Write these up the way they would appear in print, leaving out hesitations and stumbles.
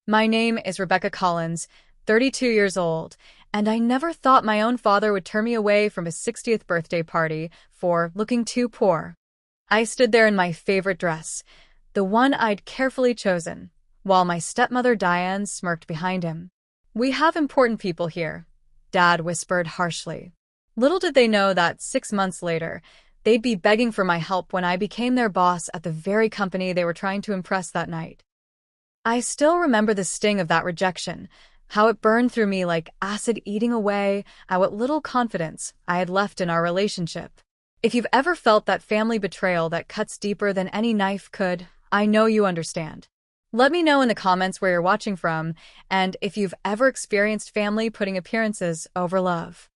My name is Rebecca Collins, 32 years old, and I never thought my own father would turn me away from his 60th birthday party for looking too poor. I stood there in my favorite dress, the one I'd carefully chosen, while my stepmother Diane smirked behind him. "We have important people here," Dad whispered harshly. Little did they know that 6 months later, they'd be begging for my help when I became their boss at the very company they were trying to impress that night. I still remember the sting of that rejection, how it burned through me like acid eating away at what little confidence I had left in our relationship. If you've ever felt that family betrayal that cuts deeper than any knife could, I know you understand. Let me know in the comments where you're watching from, and if you've ever experienced family putting appearances over love.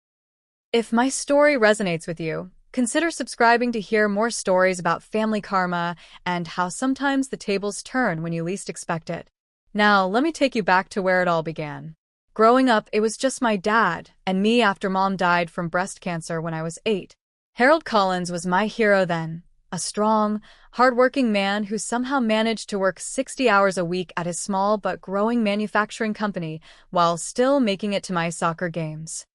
If my story resonates with you, consider subscribing to hear more stories about family karma and how sometimes the tables turn when you least expect it. Now, let me take you back to where it all began. Growing up, it was just my dad and me after Mom died from breast cancer when I was 8. Harold Collins was my hero then, a strong, hardworking man who somehow managed to work 60 hours a week at his small but growing manufacturing company while still making it to my soccer games.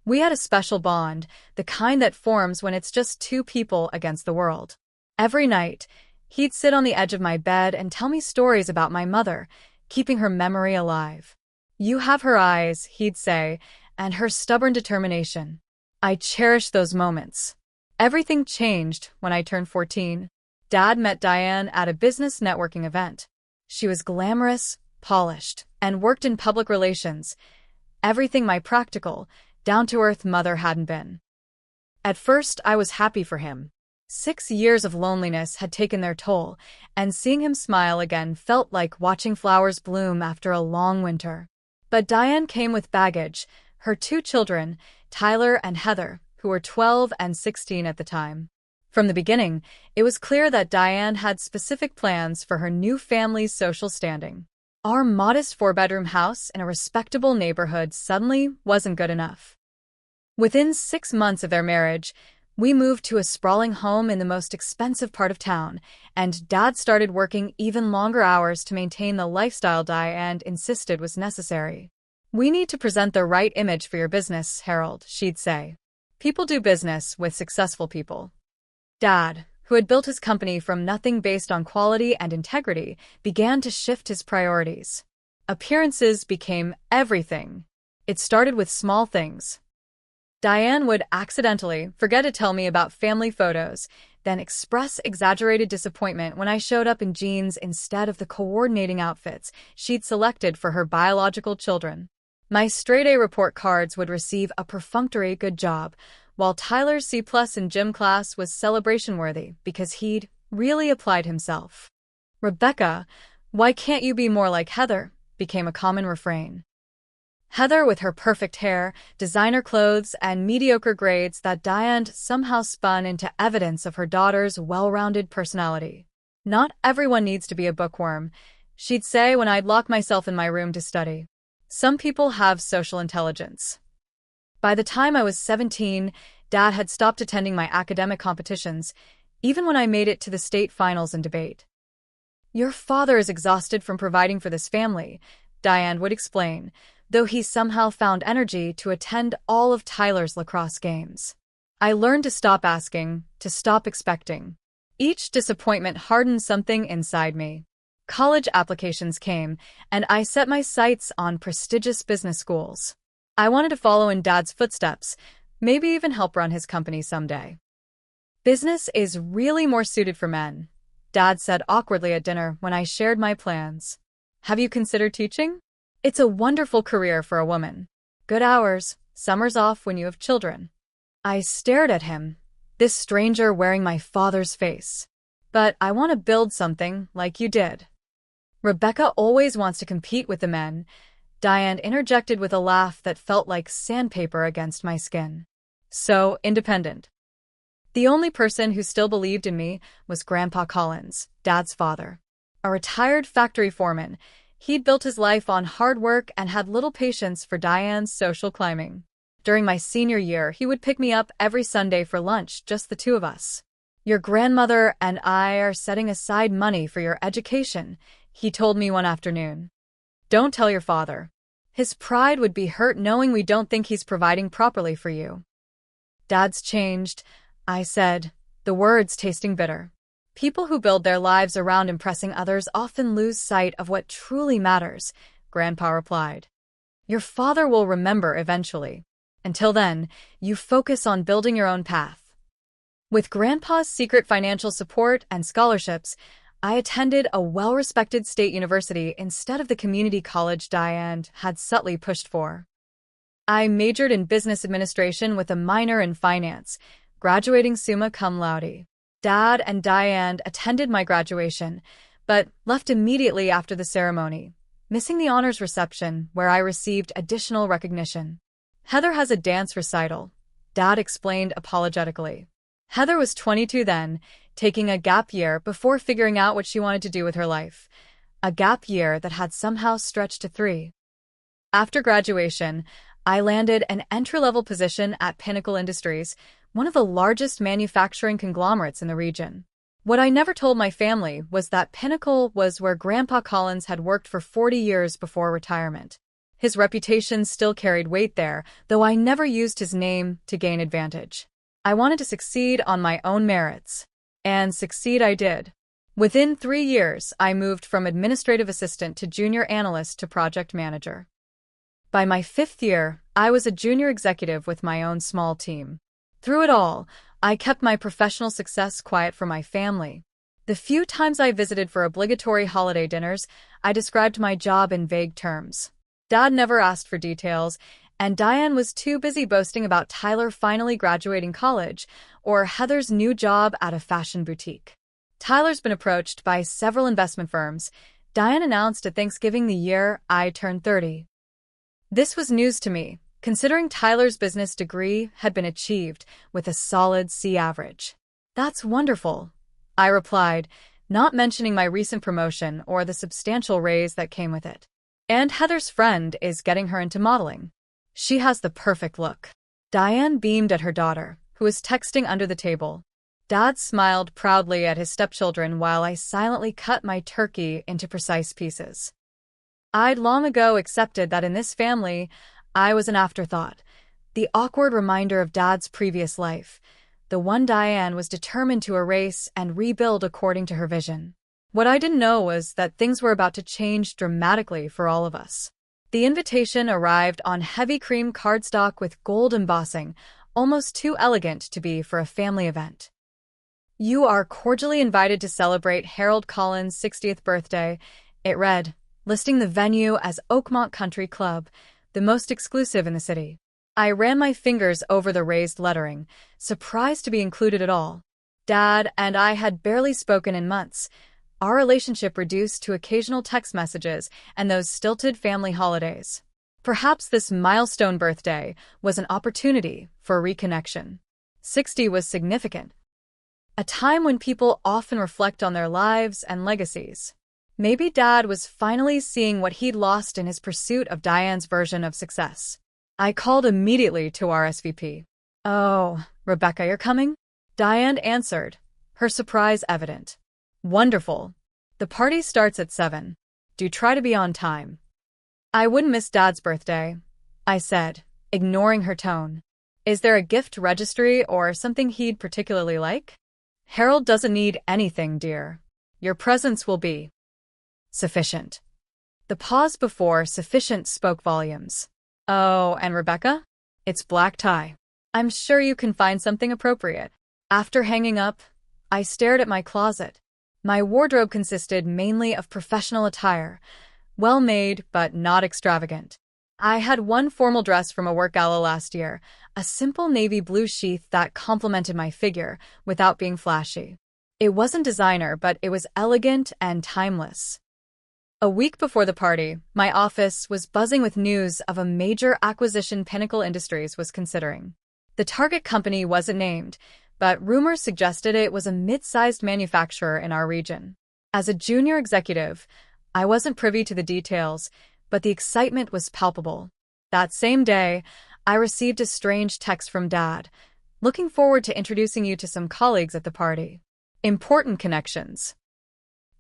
We had a special bond, the kind that forms when it's just two people against the world. Every night, he'd sit on the edge of my bed and tell me stories about my mother, keeping her memory alive. "You have her eyes," he'd say, "and her stubborn determination." I cherish those moments. Everything changed when I turned 14. Dad met Diane at a business networking event. She was glamorous, polished, and worked in public relations. Everything my practical, down-to-earth mother hadn't been. At first, I was happy for him. 6 years of loneliness had taken their toll, and seeing him smile again felt like watching flowers bloom after a long winter. But Diane came with baggage, her 2 children, Tyler and Heather, who were 12 and 16 at the time. From the beginning, it was clear that Diane had specific plans for her new family's social standing. Our modest 4-bedroom house in a respectable neighborhood suddenly wasn't good enough. Within 6 months of their marriage, we moved to a sprawling home in the most expensive part of town, and Dad started working even longer hours to maintain the lifestyle Diane insisted was necessary. "We need to present the right image for your business, Harold," she'd say. "People do business with successful people." Dad, who had built his company from nothing based on quality and integrity, began to shift his priorities. Appearances became everything. It started with small things. Diane would accidentally forget to tell me about family photos, then express exaggerated disappointment when I showed up in jeans instead of the coordinating outfits she'd selected for her biological children. My straight-A report cards would receive a perfunctory "good job," while Tyler's C+ in gym class was celebration-worthy because he'd really applied himself. "Rebecca, why can't you be more like Heather?" became a common refrain. Heather with her perfect hair, designer clothes, and mediocre grades that Diane somehow spun into evidence of her daughter's well-rounded personality. "Not everyone needs to be a bookworm," she'd say when I'd lock myself in my room to study. "Some people have social intelligence." By the time I was 17, Dad had stopped attending my academic competitions, even when I made it to the state finals in debate. "Your father is exhausted from providing for this family," Diane would explain, though he somehow found energy to attend all of Tyler's lacrosse games. I learned to stop asking, to stop expecting. Each disappointment hardened something inside me. College applications came, and I set my sights on prestigious business schools. I wanted to follow in Dad's footsteps, maybe even help run his company someday. "Business is really more suited for men," Dad said awkwardly at dinner when I shared my plans. "Have you considered teaching? It's a wonderful career for a woman. Good hours, summers off when you have children." I stared at him, this stranger wearing my father's face. "But I want to build something like you did." "Rebecca always wants to compete with the men," Diane interjected with a laugh that felt like sandpaper against my skin. "So independent." The only person who still believed in me was Grandpa Collins, Dad's father. A retired factory foreman, he'd built his life on hard work and had little patience for Diane's social climbing. During my senior year, he would pick me up every Sunday for lunch, just the two of us. "Your grandmother and I are setting aside money for your education," he told me one afternoon. Don't tell your father. His pride would be hurt knowing we don't think he's providing properly for you. Dad's changed, I said, the words tasting bitter. People who build their lives around impressing others often lose sight of what truly matters, Grandpa replied. Your father will remember eventually. Until then, you focus on building your own path. With Grandpa's secret financial support and scholarships, I attended a well-respected state university instead of the community college Diane had subtly pushed for. I majored in business administration with a minor in finance, graduating summa cum laude. Dad and Diane attended my graduation, but left immediately after the ceremony, missing the honors reception where I received additional recognition. Heather has a dance recital, Dad explained apologetically. Heather was 22 then, taking a gap year before figuring out what she wanted to do with her life. A gap year that had somehow stretched to 3. After graduation, I landed an entry-level position at Pinnacle Industries, one of the largest manufacturing conglomerates in the region. What I never told my family was that Pinnacle was where Grandpa Collins had worked for 40 years before retirement. His reputation still carried weight there, though I never used his name to gain advantage. I wanted to succeed on my own merits. And succeed I did. Within 3 years, I moved from administrative assistant to junior analyst to project manager. By my 5th year, I was a junior executive with my own small team. Through it all, I kept my professional success quiet from my family. The few times I visited for obligatory holiday dinners, I described my job in vague terms. Dad never asked for details, and Diane was too busy boasting about Tyler finally graduating college or Heather's new job at a fashion boutique. Tyler's been approached by several investment firms, Diane announced at Thanksgiving the year I turned 30. This was news to me, considering Tyler's business degree had been achieved with a solid C average. That's wonderful, I replied, not mentioning my recent promotion or the substantial raise that came with it. And Heather's friend is getting her into modeling. She has the perfect look. Diane beamed at her daughter, who was texting under the table. Dad smiled proudly at his stepchildren while I silently cut my turkey into precise pieces. I'd long ago accepted that in this family, I was an afterthought, the awkward reminder of Dad's previous life, the one Diane was determined to erase and rebuild according to her vision. What I didn't know was that things were about to change dramatically for all of us. The invitation arrived on heavy cream cardstock with gold embossing, almost too elegant to be for a family event. You are cordially invited to celebrate Harold Collins' 60th birthday, it read, listing the venue as Oakmont Country Club, the most exclusive in the city. I ran my fingers over the raised lettering, surprised to be included at all. Dad and I had barely spoken in months, our relationship reduced to occasional text messages and those stilted family holidays. Perhaps this milestone birthday was an opportunity for reconnection. 60 was significant. A time when people often reflect on their lives and legacies. Maybe Dad was finally seeing what he'd lost in his pursuit of Diane's version of success. I called immediately to our SVP. Oh, Rebecca, you're coming? Diane answered, her surprise evident. Wonderful. The party starts at 7. Do try to be on time. I wouldn't miss Dad's birthday, I said, ignoring her tone. Is there a gift registry or something he'd particularly like? Harold doesn't need anything, dear. Your presence will be sufficient. The pause before sufficient spoke volumes. Oh, and Rebecca? It's black tie. I'm sure you can find something appropriate. After hanging up, I stared at my closet. My wardrobe consisted mainly of professional attire, well-made but not extravagant. I had one formal dress from a work gala last year, a simple navy blue sheath that complemented my figure without being flashy. It wasn't designer, but it was elegant and timeless. A week before the party, my office was buzzing with news of a major acquisition Pinnacle Industries was considering. The target company wasn't named, but rumors suggested it was a mid-sized manufacturer in our region. As a junior executive, I wasn't privy to the details, but the excitement was palpable. That same day, I received a strange text from Dad, looking forward to introducing you to some colleagues at the party. Important connections.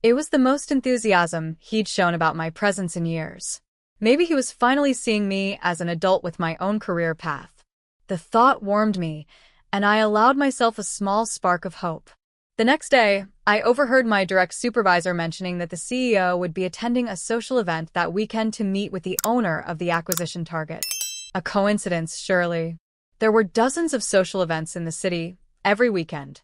It was the most enthusiasm he'd shown about my presence in years. Maybe he was finally seeing me as an adult with my own career path. The thought warmed me, and I allowed myself a small spark of hope. The next day, I overheard my direct supervisor mentioning that the CEO would be attending a social event that weekend to meet with the owner of the acquisition target. A coincidence, surely. There were dozens of social events in the city every weekend.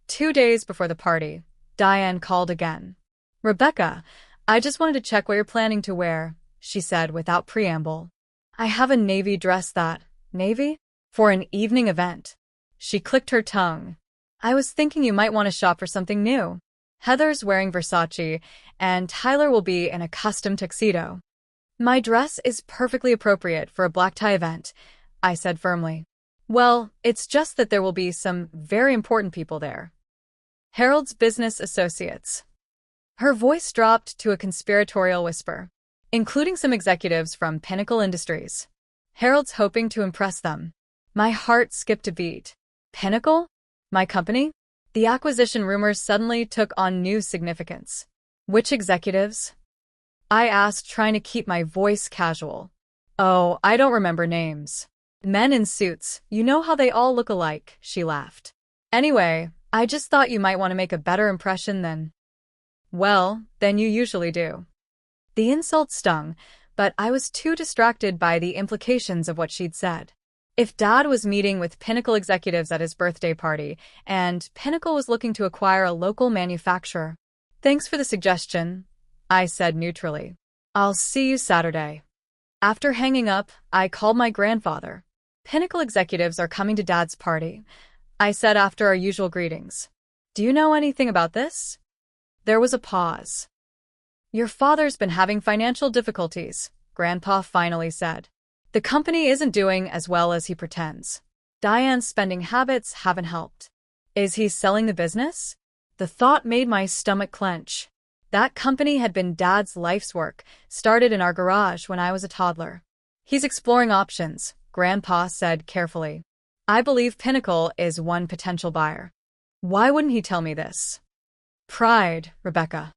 2 days before the party, Diane called again. "Rebecca, I just wanted to check what you're planning to wear," she said without preamble. "I have a navy dress Navy? For an evening event." She clicked her tongue. "I was thinking you might want to shop for something new. Heather's wearing Versace, and Tyler will be in a custom tuxedo." "My dress is perfectly appropriate for a black tie event," I said firmly. "Well, it's just that there will be some very important people there. Harold's business associates." Her voice dropped to a conspiratorial whisper. "Including some executives from Pinnacle Industries. Harold's hoping to impress them." My heart skipped a beat. Pinnacle? My company? The acquisition rumors suddenly took on new significance. "Which executives?" I asked, trying to keep my voice casual. "Oh, I don't remember names. Men in suits, you know how they all look alike," she laughed. "Anyway, I just thought you might want to make a better impression than you usually do." The insult stung, but I was too distracted by the implications of what she'd said. If Dad was meeting with Pinnacle executives at his birthday party, and Pinnacle was looking to acquire a local manufacturer. "Thanks for the suggestion," I said neutrally. "I'll see you Saturday." After hanging up, I called my grandfather. "Pinnacle executives are coming to Dad's party," I said after our usual greetings. "Do you know anything about this?" There was a pause. "Your father's been having financial difficulties," Grandpa finally said. "The company isn't doing as well as he pretends. Diane's spending habits haven't helped." "Is he selling the business?" The thought made my stomach clench. That company had been Dad's life's work, started in our garage when I was a toddler. "He's exploring options," Grandpa said carefully. "I believe Pinnacle is one potential buyer." "Why wouldn't he tell me this?" "Pride, Rebecca.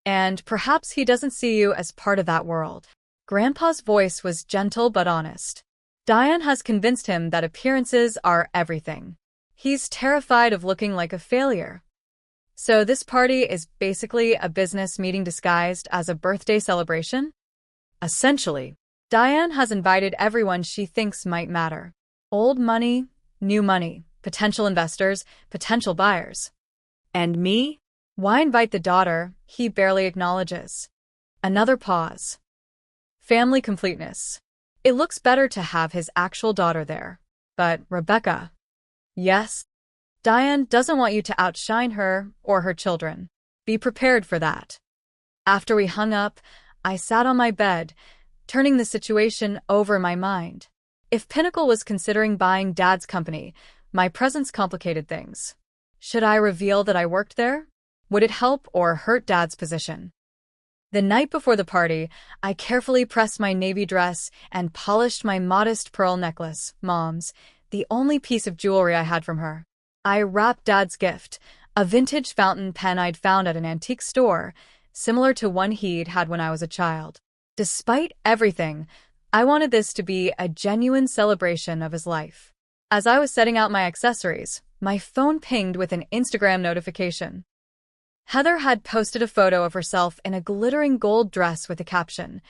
And perhaps he doesn't see you as part of that world." Grandpa's voice was gentle but honest. "Diane has convinced him that appearances are everything. He's terrified of looking like a failure. So this party is basically a business meeting disguised as a birthday celebration?" "Essentially. Diane has invited everyone she thinks might matter. Old money, new money, potential investors, potential buyers." "And me? Why invite the daughter he barely acknowledges?" Another pause. "Family completeness. It looks better to have his actual daughter there. But, Rebecca." "Yes?" "Diane doesn't want you to outshine her or her children. Be prepared for that." After we hung up, I sat on my bed, turning the situation over in my mind. If Pinnacle was considering buying Dad's company, my presence complicated things. Should I reveal that I worked there? Would it help or hurt Dad's position? The night before the party, I carefully pressed my navy dress and polished my modest pearl necklace, Mom's, the only piece of jewelry I had from her. I wrapped Dad's gift, a vintage fountain pen I'd found at an antique store, similar to one he'd had when I was a child. Despite everything, I wanted this to be a genuine celebration of his life. As I was setting out my accessories, my phone pinged with an Instagram notification. Heather had posted a photo of herself in a glittering gold dress with a caption,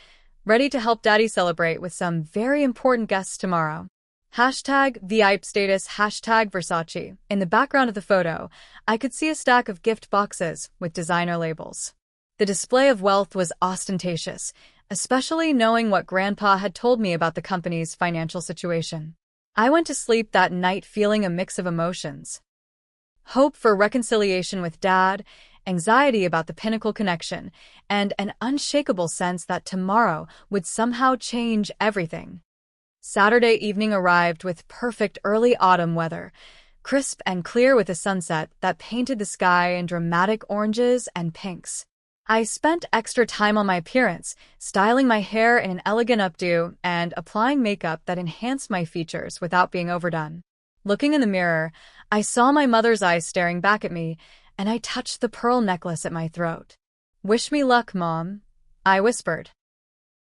"Ready to help Daddy celebrate with some very important guests tomorrow. #VIP status #Versace." In the background of the photo, I could see a stack of gift boxes with designer labels. The display of wealth was ostentatious, especially knowing what Grandpa had told me about the company's financial situation. I went to sleep that night feeling a mix of emotions. Hope for reconciliation with Dad, anxiety about the Pinnacle connection, and an unshakable sense that tomorrow would somehow change everything. Saturday evening arrived with perfect early autumn weather, crisp and clear with a sunset that painted the sky in dramatic oranges and pinks. I spent extra time on my appearance, styling my hair in an elegant updo and applying makeup that enhanced my features without being overdone. Looking in the mirror, I saw my mother's eyes staring back at me, and I touched the pearl necklace at my throat. "Wish me luck, Mom," I whispered.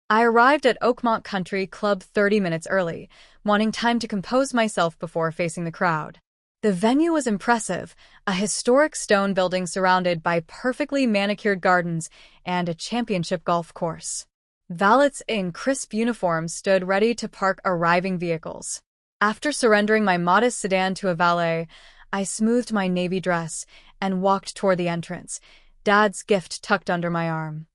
I arrived at Oakmont Country Club 30 minutes early, wanting time to compose myself before facing the crowd. The venue was impressive, a historic stone building surrounded by perfectly manicured gardens and a championship golf course. Valets in crisp uniforms stood ready to park arriving vehicles. After surrendering my modest sedan to a valet, I smoothed my navy dress and walked toward the entrance, Dad's gift tucked under my arm.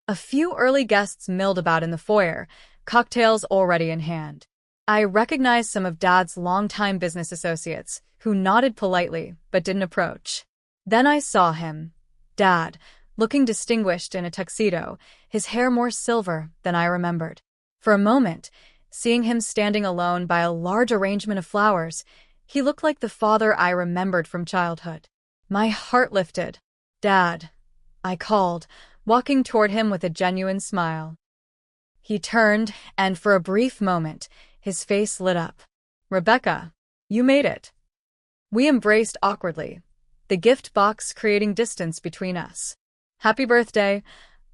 A few early guests milled about in the foyer, cocktails already in hand. I recognized some of Dad's longtime business associates, who nodded politely but didn't approach. Then I saw him, Dad, looking distinguished in a tuxedo, his hair more silver than I remembered. For a moment, seeing him standing alone by a large arrangement of flowers, he looked like the father I remembered from childhood. My heart lifted. "Dad," I called, walking toward him with a genuine smile. He turned, and for a brief moment, his face lit up. "Rebecca, you made it." We embraced awkwardly, the gift box creating distance between us. "Happy birthday,"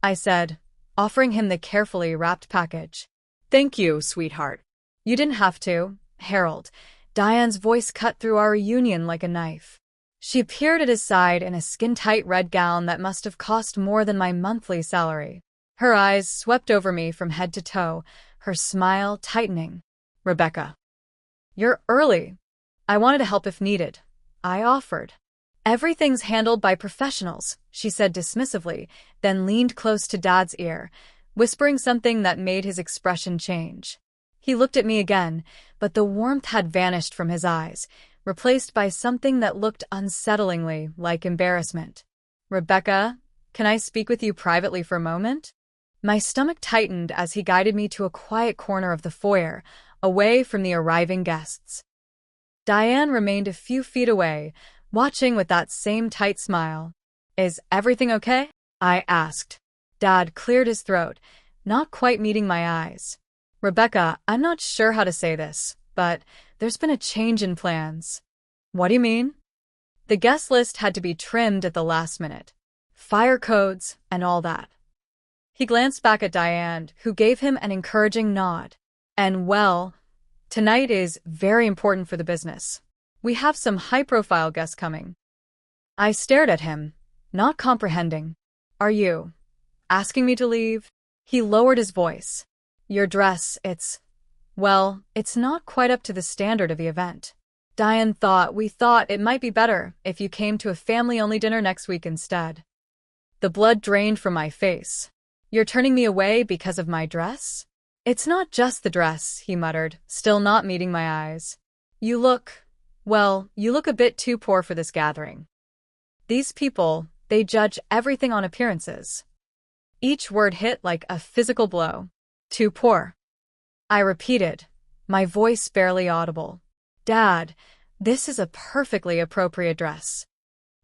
I said, offering him the carefully wrapped package. "Thank you, sweetheart." "You didn't have to, Harold." Diane's voice cut through our reunion like a knife. She appeared at his side in a skin-tight red gown that must have cost more than my monthly salary. Her eyes swept over me from head to toe, her smile tightening. "Rebecca, you're early." "I wanted to help if needed," I offered. "Everything's handled by professionals," she said dismissively, then leaned close to Dad's ear, whispering something that made his expression change. He looked at me again, but the warmth had vanished from his eyes, replaced by something that looked unsettlingly like embarrassment. "Rebecca, can I speak with you privately for a moment?" My stomach tightened as he guided me to a quiet corner of the foyer, away from the arriving guests. Diane remained a few feet away, watching with that same tight smile. "Is everything okay?" I asked. Dad cleared his throat, not quite meeting my eyes. "Rebecca, I'm not sure how to say this, but there's been a change in plans." "What do you mean?" "The guest list had to be trimmed at the last minute. Fire codes and all that." He glanced back at Diane, who gave him an encouraging nod. "And well, tonight is very important for the business. We have some high-profile guests coming." I stared at him, not comprehending. "Are you asking me to leave?" He lowered his voice. "Your dress, it's not quite up to the standard of the event. Diane we thought it might be better if you came to a family-only dinner next week instead." The blood drained from my face. "You're turning me away because of my dress?" "It's not just the dress," he muttered, still not meeting my eyes. You look a bit too poor for this gathering. These people, they judge everything on appearances." Each word hit like a physical blow. "Too poor," I repeated, my voice barely audible. "Dad, this is a perfectly appropriate dress."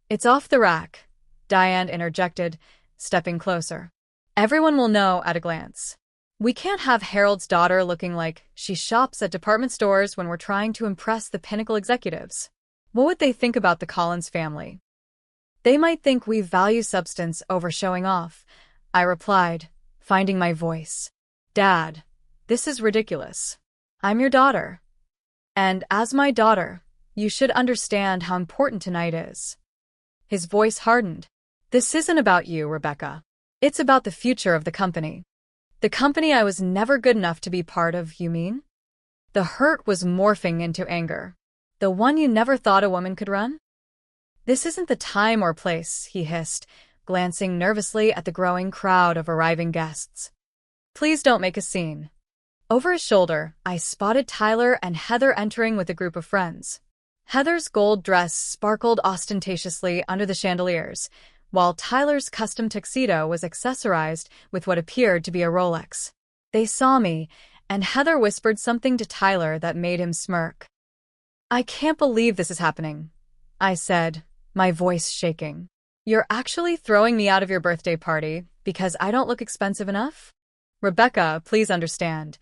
"It's off the rack," Diane interjected, stepping closer. "Everyone will know at a glance. We can't have Harold's daughter looking like she shops at department stores when we're trying to impress the pinnacle executives. What would they think about the Collins family?" "They might think we value substance over showing off," I replied, finding my voice. "Dad, this is ridiculous. I'm your daughter. And as my daughter, you should understand how important tonight is." His voice hardened. "This isn't about you, Rebecca. It's about the future of the company." "The company I was never good enough to be part of, you mean?" The hurt was morphing into anger. "The one you never thought a woman could run?" "This isn't the time or place," he hissed, glancing nervously at the growing crowd of arriving guests. "Please don't make a scene." Over his shoulder, I spotted Tyler and Heather entering with a group of friends. Heather's gold dress sparkled ostentatiously under the chandeliers, while Tyler's custom tuxedo was accessorized with what appeared to be a Rolex. They saw me, and Heather whispered something to Tyler that made him smirk. "I can't believe this is happening," I said, my voice shaking. "You're actually throwing me out of your birthday party because I don't look expensive enough? Rebecca, please understand."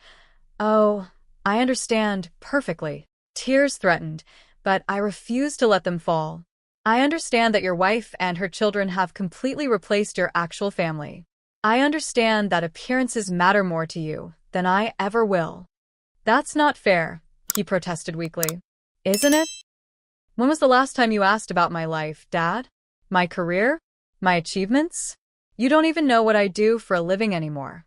"Oh, I understand perfectly." Tears threatened, but I refused to let them fall. I understand that your wife and her children have completely replaced your actual family. I understand that appearances matter more to you than I ever will. That's not fair, he protested weakly. Isn't it? When was the last time you asked about my life, Dad? My career? My achievements? You don't even know what I do for a living anymore.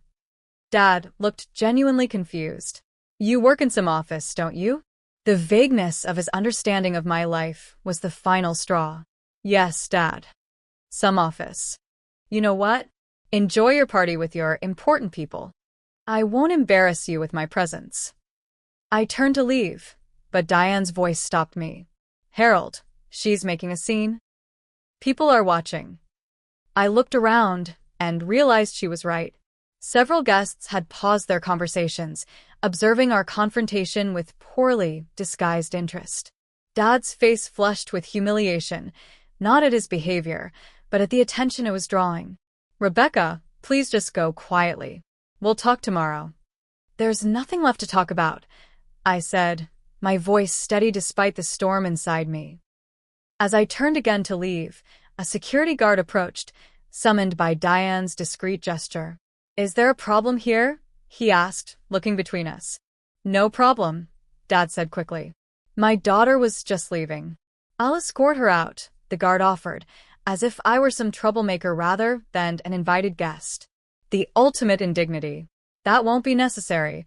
Dad looked genuinely confused. You work in some office, don't you? The vagueness of his understanding of my life was the final straw. Yes, Dad. Some office. You know what? Enjoy your party with your important people. I won't embarrass you with my presence. I turned to leave, but Diane's voice stopped me. Harold, she's making a scene. People are watching. I looked around and realized she was right. Several guests had paused their conversations, observing our confrontation with poorly disguised interest. Dad's face flushed with humiliation, not at his behavior, but at the attention it was drawing. Rebecca, please just go quietly. We'll talk tomorrow. There's nothing left to talk about, I said, my voice steady despite the storm inside me. As I turned again to leave, a security guard approached, summoned by Diane's discreet gesture. Is there a problem here? He asked, looking between us. No problem, Dad said quickly. My daughter was just leaving. I'll escort her out, the guard offered, as if I were some troublemaker rather than an invited guest. The ultimate indignity. That won't be necessary,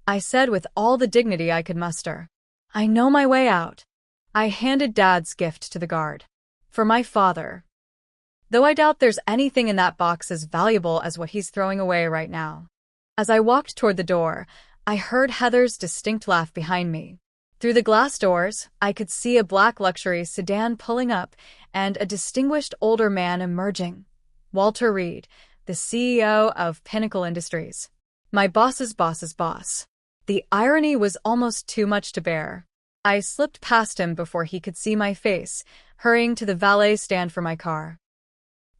I said with all the dignity I could muster. I know my way out. I handed Dad's gift to the guard. For my father. Though I doubt there's anything in that box as valuable as what he's throwing away right now. As I walked toward the door, I heard Heather's distinct laugh behind me. Through the glass doors, I could see a black luxury sedan pulling up and a distinguished older man emerging. Walter Reed, the CEO of Pinnacle Industries. My boss's boss's boss. The irony was almost too much to bear. I slipped past him before he could see my face, hurrying to the valet stand for my car.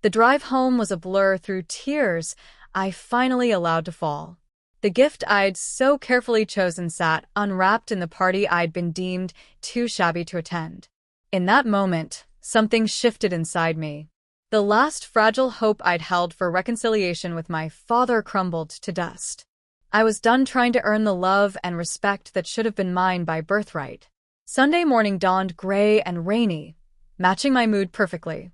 The drive home was a blur through tears I finally allowed to fall. The gift I'd so carefully chosen sat unwrapped in the party I'd been deemed too shabby to attend. In that moment, something shifted inside me. The last fragile hope I'd held for reconciliation with my father crumbled to dust. I was done trying to earn the love and respect that should have been mine by birthright. Sunday morning dawned gray and rainy, matching my mood perfectly.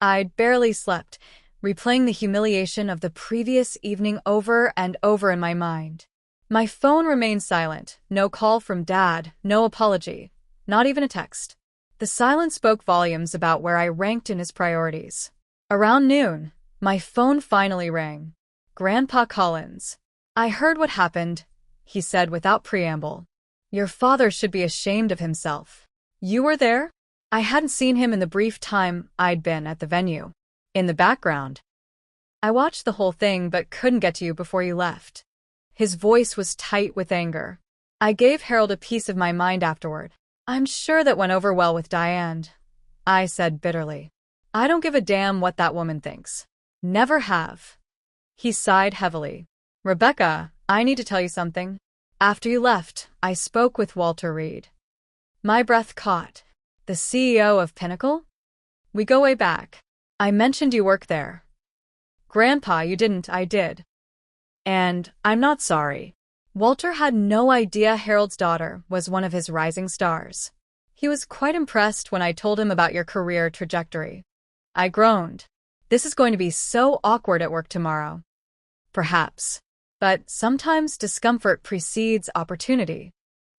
I'd barely slept, replaying the humiliation of the previous evening over and over in my mind. My phone remained silent, no call from Dad, no apology, not even a text. The silence spoke volumes about where I ranked in his priorities. Around noon, my phone finally rang. Grandpa Collins. I heard what happened, he said without preamble. Your father should be ashamed of himself. You were there? I hadn't seen him in the brief time I'd been at the venue. In the background. I watched the whole thing but couldn't get to you before you left. His voice was tight with anger. I gave Harold a piece of my mind afterward. I'm sure that went over well with Diane, I said bitterly. I don't give a damn what that woman thinks. Never have. He sighed heavily. Rebecca, I need to tell you something. After you left, I spoke with Walter Reed. My breath caught. The CEO of Pinnacle? We go way back. I mentioned you work there. Grandpa, you didn't, I did. And I'm not sorry. Walter had no idea Harold's daughter was one of his rising stars. He was quite impressed when I told him about your career trajectory. I groaned. This is going to be so awkward at work tomorrow. Perhaps. But sometimes discomfort precedes opportunity.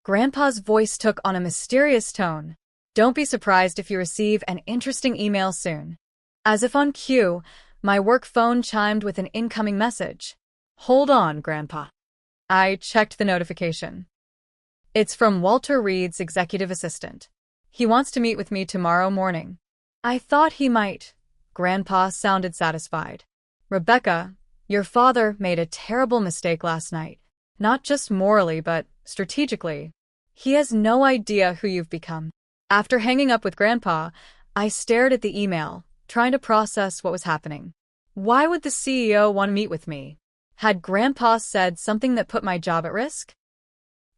Grandpa's voice took on a mysterious tone. Don't be surprised if you receive an interesting email soon. As if on cue, my work phone chimed with an incoming message. Hold on, Grandpa. I checked the notification. It's from Walter Reed's executive assistant. He wants to meet with me tomorrow morning. I thought he might. Grandpa sounded satisfied. Rebecca, your father made a terrible mistake last night. Not just morally, but strategically. He has no idea who you've become. After hanging up with Grandpa, I stared at the email, trying to process what was happening. Why would the CEO want to meet with me? Had Grandpa said something that put my job at risk?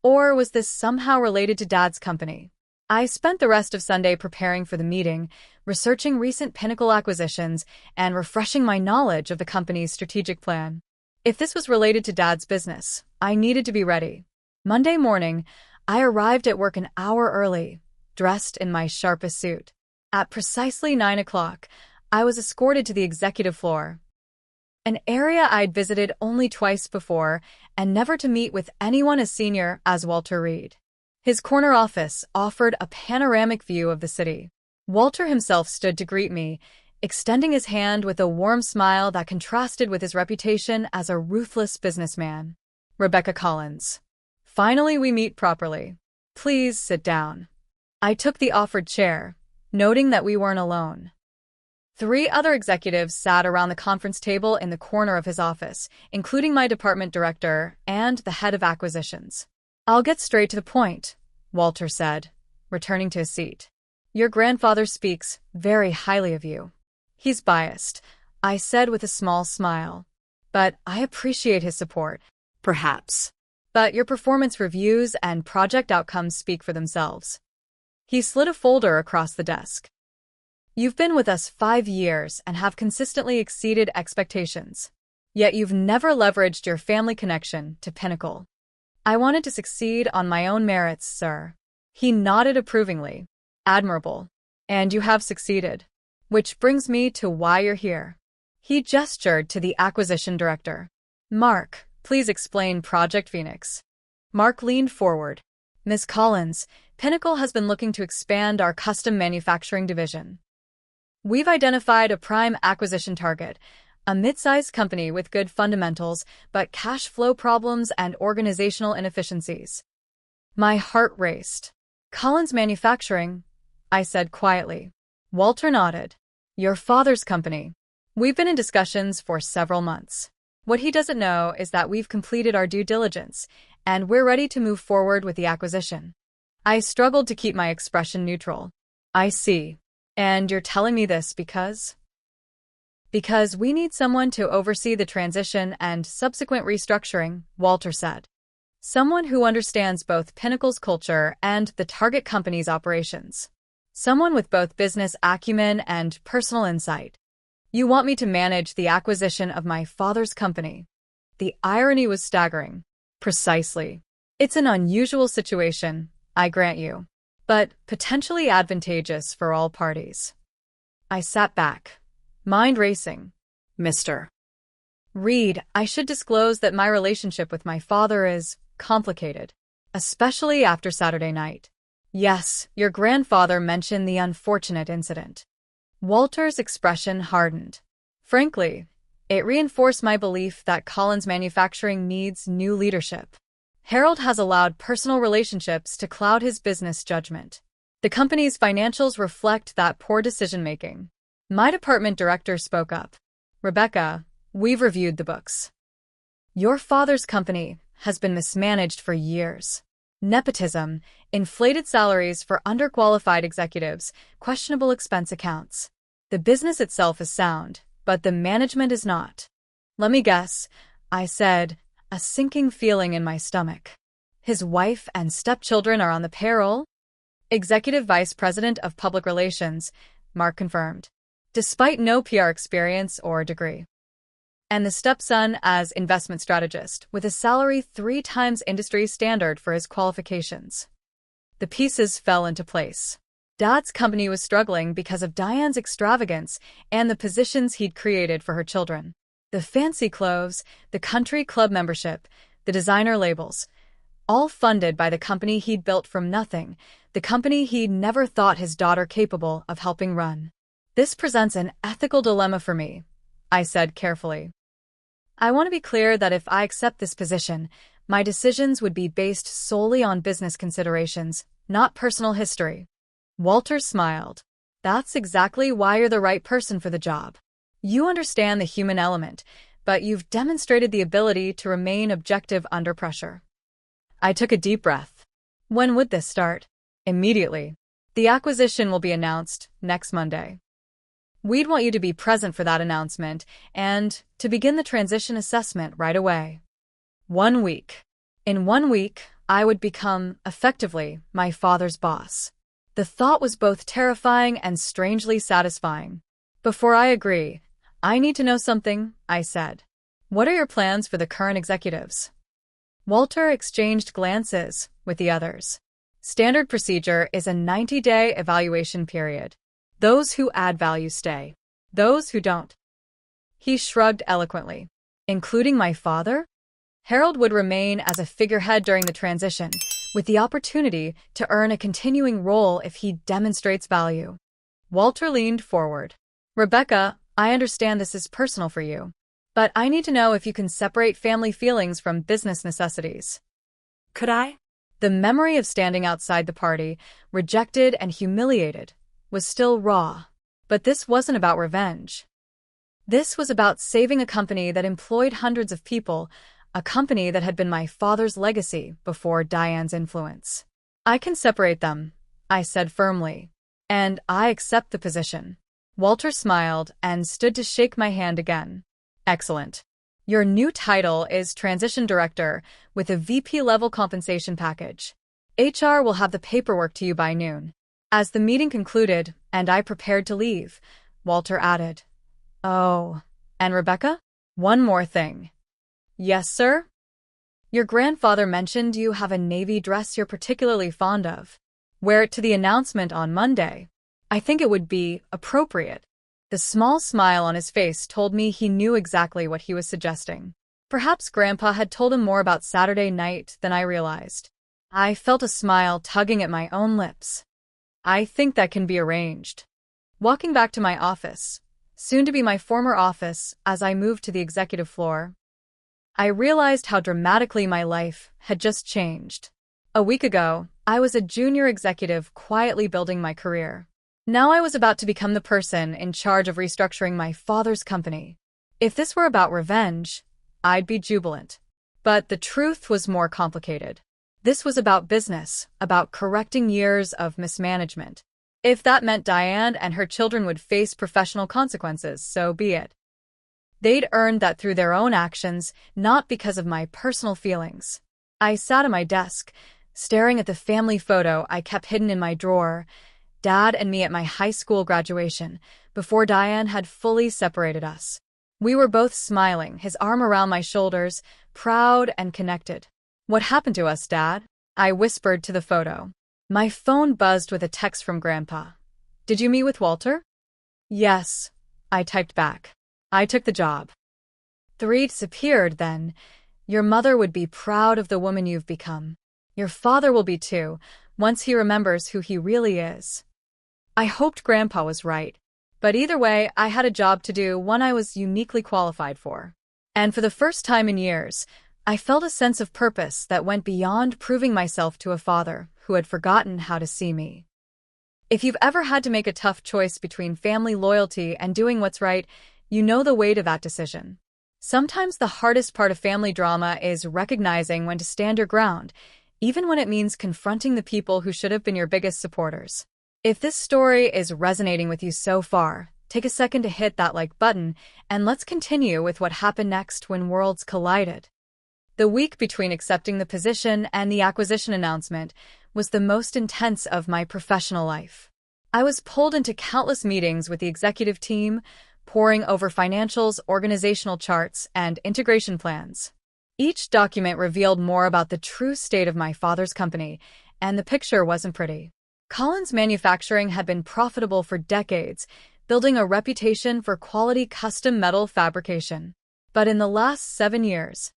Or was this somehow related to Dad's company? I spent the rest of Sunday preparing for the meeting, researching recent Pinnacle acquisitions, and refreshing my knowledge of the company's strategic plan. If this was related to Dad's business, I needed to be ready. Monday morning, I arrived at work an hour early, dressed in my sharpest suit. At precisely 9 o'clock, I was escorted to the executive floor, an area I'd visited only twice before, and never to meet with anyone as senior as Walter Reed. His corner office offered a panoramic view of the city. Walter himself stood to greet me, extending his hand with a warm smile that contrasted with his reputation as a ruthless businessman. Rebecca Collins. Finally, we meet properly. Please sit down. I took the offered chair, noting that we weren't alone. 3 other executives sat around the conference table in the corner of his office, including my department director and the head of acquisitions. I'll get straight to the point, Walter said, returning to his seat. Your grandfather speaks very highly of you. He's biased, I said with a small smile. But I appreciate his support. Perhaps. But your performance reviews and project outcomes speak for themselves. He slid a folder across the desk. You've been with us 5 years and have consistently exceeded expectations. Yet you've never leveraged your family connection to Pinnacle. I wanted to succeed on my own merits, sir. He nodded approvingly. Admirable. And you have succeeded. Which brings me to why you're here. He gestured to the acquisition director. Mark, please explain Project Phoenix. Mark leaned forward. Ms. Collins, Pinnacle has been looking to expand our custom manufacturing division. We've identified a prime acquisition target, a mid-sized company with good fundamentals, but cash flow problems and organizational inefficiencies. My heart raced. Collins Manufacturing, I said quietly. Walter nodded. Your father's company. We've been in discussions for several months. What he doesn't know is that we've completed our due diligence, and we're ready to move forward with the acquisition. I struggled to keep my expression neutral. I see. And you're telling me this because? Because we need someone to oversee the transition and subsequent restructuring, Walter said. Someone who understands both Pinnacle's culture and the target company's operations. Someone with both business acumen and personal insight. You want me to manage the acquisition of my father's company. The irony was staggering. Precisely. It's an unusual situation, I grant you, but potentially advantageous for all parties. I sat back, mind racing. Mr. Reed, I should disclose that my relationship with my father is complicated, especially after Saturday night. Yes, your grandfather mentioned the unfortunate incident. Walter's expression hardened. Frankly, it reinforced my belief that Collins Manufacturing needs new leadership. Harold has allowed personal relationships to cloud his business judgment. The company's financials reflect that poor decision-making. My department director spoke up. Rebecca, we've reviewed the books. Your father's company has been mismanaged for years. Nepotism, inflated salaries for underqualified executives, questionable expense accounts. The business itself is sound, but the management is not. Let me guess, I said, a sinking feeling in my stomach. His wife and stepchildren are on the payroll? Executive Vice President of Public Relations, Mark confirmed, despite no PR experience or degree. And the stepson as investment strategist, with a salary 3 times industry standard for his qualifications. The pieces fell into place. Dad's company was struggling because of Diane's extravagance and the positions he'd created for her children. The fancy clothes, the country club membership, the designer labels, all funded by the company he'd built from nothing, the company he'd never thought his daughter capable of helping run. This presents an ethical dilemma for me, I said carefully. I want to be clear that if I accept this position, my decisions would be based solely on business considerations, not personal history. Walter smiled. That's exactly why you're the right person for the job. You understand the human element, but you've demonstrated the ability to remain objective under pressure. I took a deep breath. When would this start? Immediately. The acquisition will be announced next Monday. We'd want you to be present for that announcement and to begin the transition assessment right away. 1 week. In 1 week, I would become, effectively, my father's boss. The thought was both terrifying and strangely satisfying. Before I agree, I need to know something, I said. What are your plans for the current executives? Walter exchanged glances with the others. Standard procedure is a 90-day evaluation period. Those who add value stay. Those who don't. He shrugged eloquently. Including my father? Harold would remain as a figurehead during the transition, with the opportunity to earn a continuing role if he demonstrates value. Walter leaned forward. Rebecca, I understand this is personal for you, but I need to know if you can separate family feelings from business necessities. Could I? The memory of standing outside the party, rejected and humiliated, was still raw. But this wasn't about revenge. This was about saving a company that employed hundreds of people, a company that had been my father's legacy before Diane's influence. I can separate them, I said firmly, and I accept the position. Walter smiled and stood to shake my hand again. Excellent. Your new title is Transition Director with a VP-level compensation package. HR will have the paperwork to you by noon. As the meeting concluded and I prepared to leave, Walter added, Oh, and Rebecca? One more thing. Yes, sir? Your grandfather mentioned you have a navy dress you're particularly fond of. Wear it to the announcement on Monday. I think it would be appropriate. The small smile on his face told me he knew exactly what he was suggesting. Perhaps Grandpa had told him more about Saturday night than I realized. I felt a smile tugging at my own lips. I think that can be arranged. Walking back to my office, soon to be my former office as I moved to the executive floor, I realized how dramatically my life had just changed. A week ago, I was a junior executive quietly building my career. Now I was about to become the person in charge of restructuring my father's company. If this were about revenge, I'd be jubilant. But the truth was more complicated. This was about business, about correcting years of mismanagement. If that meant Diane and her children would face professional consequences, so be it. They'd earned that through their own actions, not because of my personal feelings. I sat at my desk, staring at the family photo I kept hidden in my drawer, Dad and me at my high school graduation, before Diane had fully separated us. We were both smiling, his arm around my shoulders, proud and connected. What happened to us, Dad? I whispered to the photo. My phone buzzed with a text from Grandpa. Did you meet with Walter? Yes, I typed back. I took the job. 3 disappeared then. Your mother would be proud of the woman you've become. Your father will be too, once he remembers who he really is. I hoped Grandpa was right. But either way, I had a job to do, one I was uniquely qualified for. And for the first time in years, I felt a sense of purpose that went beyond proving myself to a father who had forgotten how to see me. If you've ever had to make a tough choice between family loyalty and doing what's right, you know the weight of that decision. Sometimes the hardest part of family drama is recognizing when to stand your ground, even when it means confronting the people who should have been your biggest supporters. If this story is resonating with you so far, take a second to hit that like button, and let's continue with what happened next when worlds collided. The week between accepting the position and the acquisition announcement was the most intense of my professional life. I was pulled into countless meetings with the executive team, poring over financials, organizational charts, and integration plans. Each document revealed more about the true state of my father's company, and the picture wasn't pretty. Collins Manufacturing had been profitable for decades, building a reputation for quality custom metal fabrication. But in the last 7 years,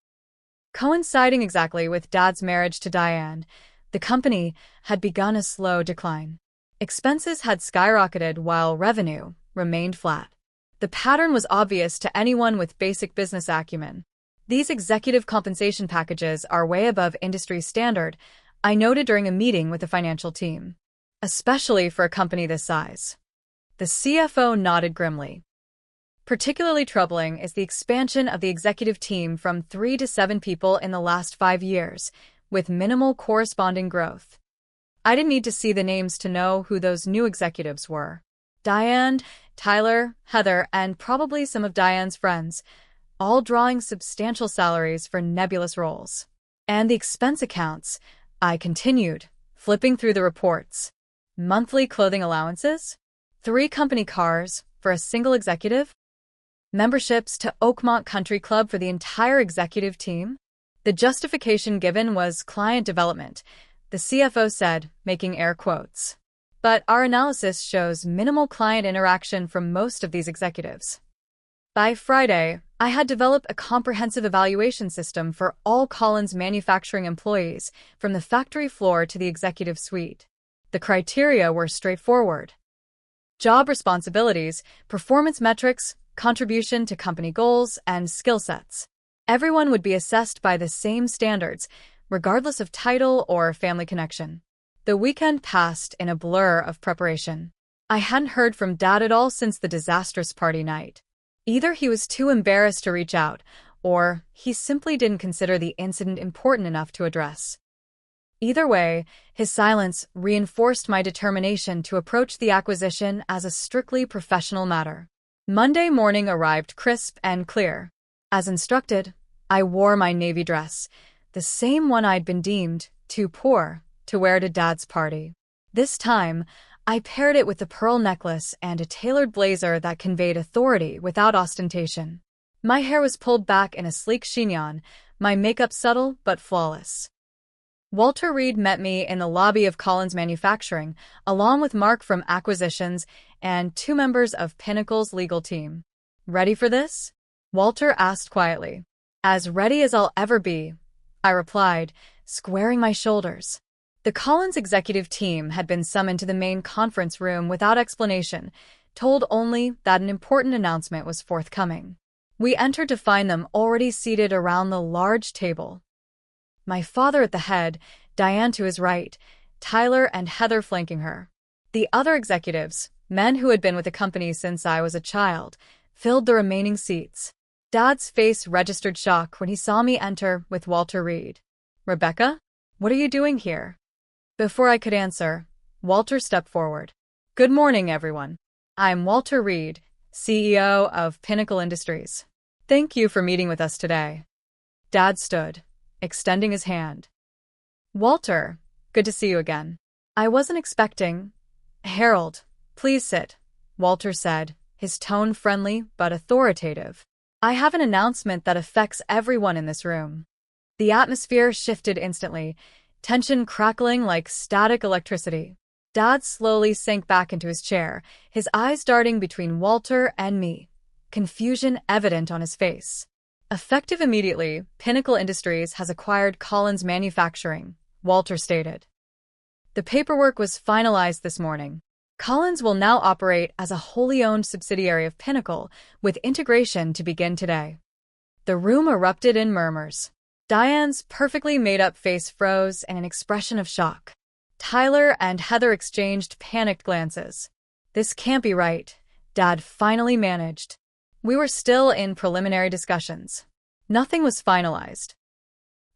coinciding exactly with Dad's marriage to Diane, the company had begun a slow decline. Expenses had skyrocketed while revenue remained flat. The pattern was obvious to anyone with basic business acumen. These executive compensation packages are way above industry standard, I noted during a meeting with the financial team. Especially for a company this size. The CFO nodded grimly. Particularly troubling is the expansion of the executive team from 3 to 7 people in the last 5 years, with minimal corresponding growth. I didn't need to see the names to know who those new executives were. Diane, Tyler, Heather, and probably some of Diane's friends, all drawing substantial salaries for nebulous roles. And the expense accounts, I continued, flipping through the reports. monthly clothing allowances, 3 company cars for a single executive, memberships to Oakmont Country Club for the entire executive team. The justification given was client development, the CFO said, making air quotes. But our analysis shows minimal client interaction from most of these executives. By Friday, I had developed a comprehensive evaluation system for all Collins manufacturing employees, from the factory floor to the executive suite. The criteria were straightforward: job responsibilities, performance metrics, contribution to company goals, and skill sets. Everyone would be assessed by the same standards, regardless of title or family connection. The weekend passed in a blur of preparation. I hadn't heard from Dad at all since the disastrous party night. Either he was too embarrassed to reach out, or he simply didn't consider the incident important enough to address. Either way, his silence reinforced my determination to approach the acquisition as a strictly professional matter. Monday morning arrived crisp and clear. As instructed, I wore my navy dress, the same one I'd been deemed too poor to wear to Dad's party. This time, I paired it with the pearl necklace and a tailored blazer that conveyed authority without ostentation. My hair was pulled back in a sleek chignon, my makeup subtle but flawless. Walter Reed met me in the lobby of Collins Manufacturing, along with Mark from Acquisitions and 2 members of Pinnacle's legal team. "Ready for this?" Walter asked quietly. "As ready as I'll ever be," I replied, squaring my shoulders. The Collins executive team had been summoned to the main conference room without explanation, told only that an important announcement was forthcoming. We entered to find them already seated around the large table. My father at the head, Diane to his right, Tyler and Heather flanking her. The other executives, men who had been with the company since I was a child, filled the remaining seats. Dad's face registered shock when he saw me enter with Walter Reed. "Rebecca, what are you doing here?" Before I could answer, Walter stepped forward. "Good morning, everyone. I'm Walter Reed, CEO of Pinnacle Industries. Thank you for meeting with us today." Dad stood, extending his hand. "Walter, good to see you again. I wasn't expecting—" "Harold, please sit," Walter said, his tone friendly but authoritative. "I have an announcement that affects everyone in this room." The atmosphere shifted instantly, tension crackling like static electricity. Dad slowly sank back into his chair, his eyes darting between Walter and me, confusion evident on his face. "Effective immediately, Pinnacle Industries has acquired Collins Manufacturing," Walter stated. "The paperwork was finalized this morning. Collins will now operate as a wholly owned subsidiary of Pinnacle, with integration to begin today." The room erupted in murmurs. Diane's perfectly made-up face froze in an expression of shock. Tyler and Heather exchanged panicked glances. "This can't be right," Dad finally managed. "We were still in preliminary discussions. Nothing was finalized."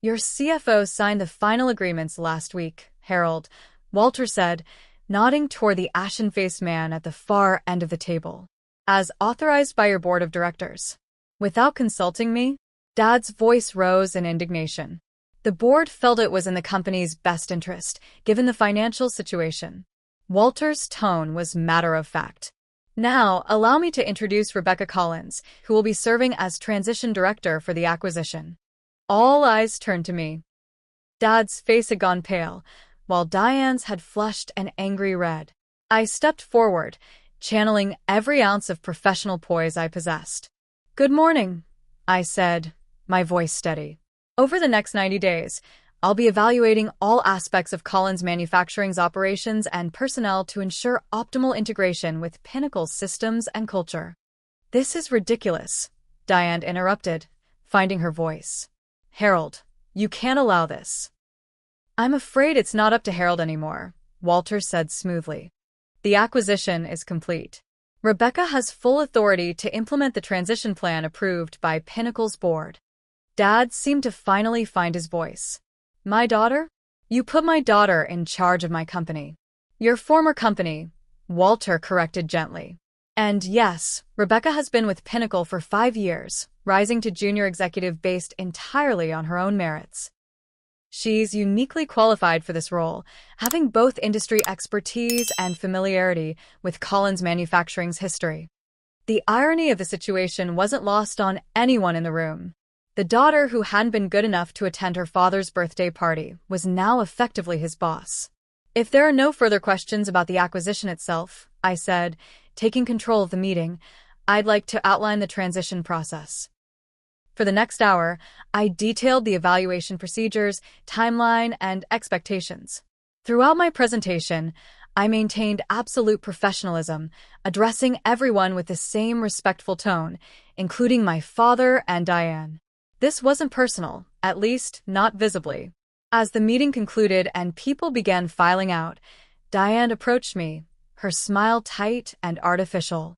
"Your CFO signed the final agreements last week, Harold," Walter said, nodding toward the ashen-faced man at the far end of the table. "As authorized by your board of directors." "Without consulting me?" Dad's voice rose in indignation. The board felt it was in the company's best interest, given the financial situation. Walter's tone was matter-of-fact. "Now, allow me to introduce Rebecca Collins, who will be serving as transition director for the acquisition." All eyes turned to me. Dad's face had gone pale, while Diane's had flushed an angry red. I stepped forward, channeling every ounce of professional poise I possessed. "Good morning," I said, my voice steady. "Over the next 90 days, I'll be evaluating all aspects of Collins Manufacturing's operations and personnel to ensure optimal integration with Pinnacle's systems and culture." "This is ridiculous," Diane interrupted, finding her voice. "Harold, you can't allow this." "I'm afraid it's not up to Harold anymore," Walter said smoothly. "The acquisition is complete. Rebecca has full authority to implement the transition plan approved by Pinnacle's board." Dad seemed to finally find his voice. "My daughter? You put my daughter in charge of my company." "Your former company," Walter corrected gently. "And yes, Rebecca has been with Pinnacle for 5 years, rising to junior executive based entirely on her own merits." She's uniquely qualified for this role, having both industry expertise and familiarity with Collins Manufacturing's history. The irony of the situation wasn't lost on anyone in the room. The daughter who hadn't been good enough to attend her father's birthday party was now effectively his boss. If there are no further questions about the acquisition itself, I said, taking control of the meeting, I'd like to outline the transition process. For the next hour, I detailed the evaluation procedures, timeline, and expectations. Throughout my presentation, I maintained absolute professionalism, addressing everyone with the same respectful tone, including my father and Diane. This wasn't personal, at least not visibly. As the meeting concluded and people began filing out, Diane approached me, her smile tight and artificial.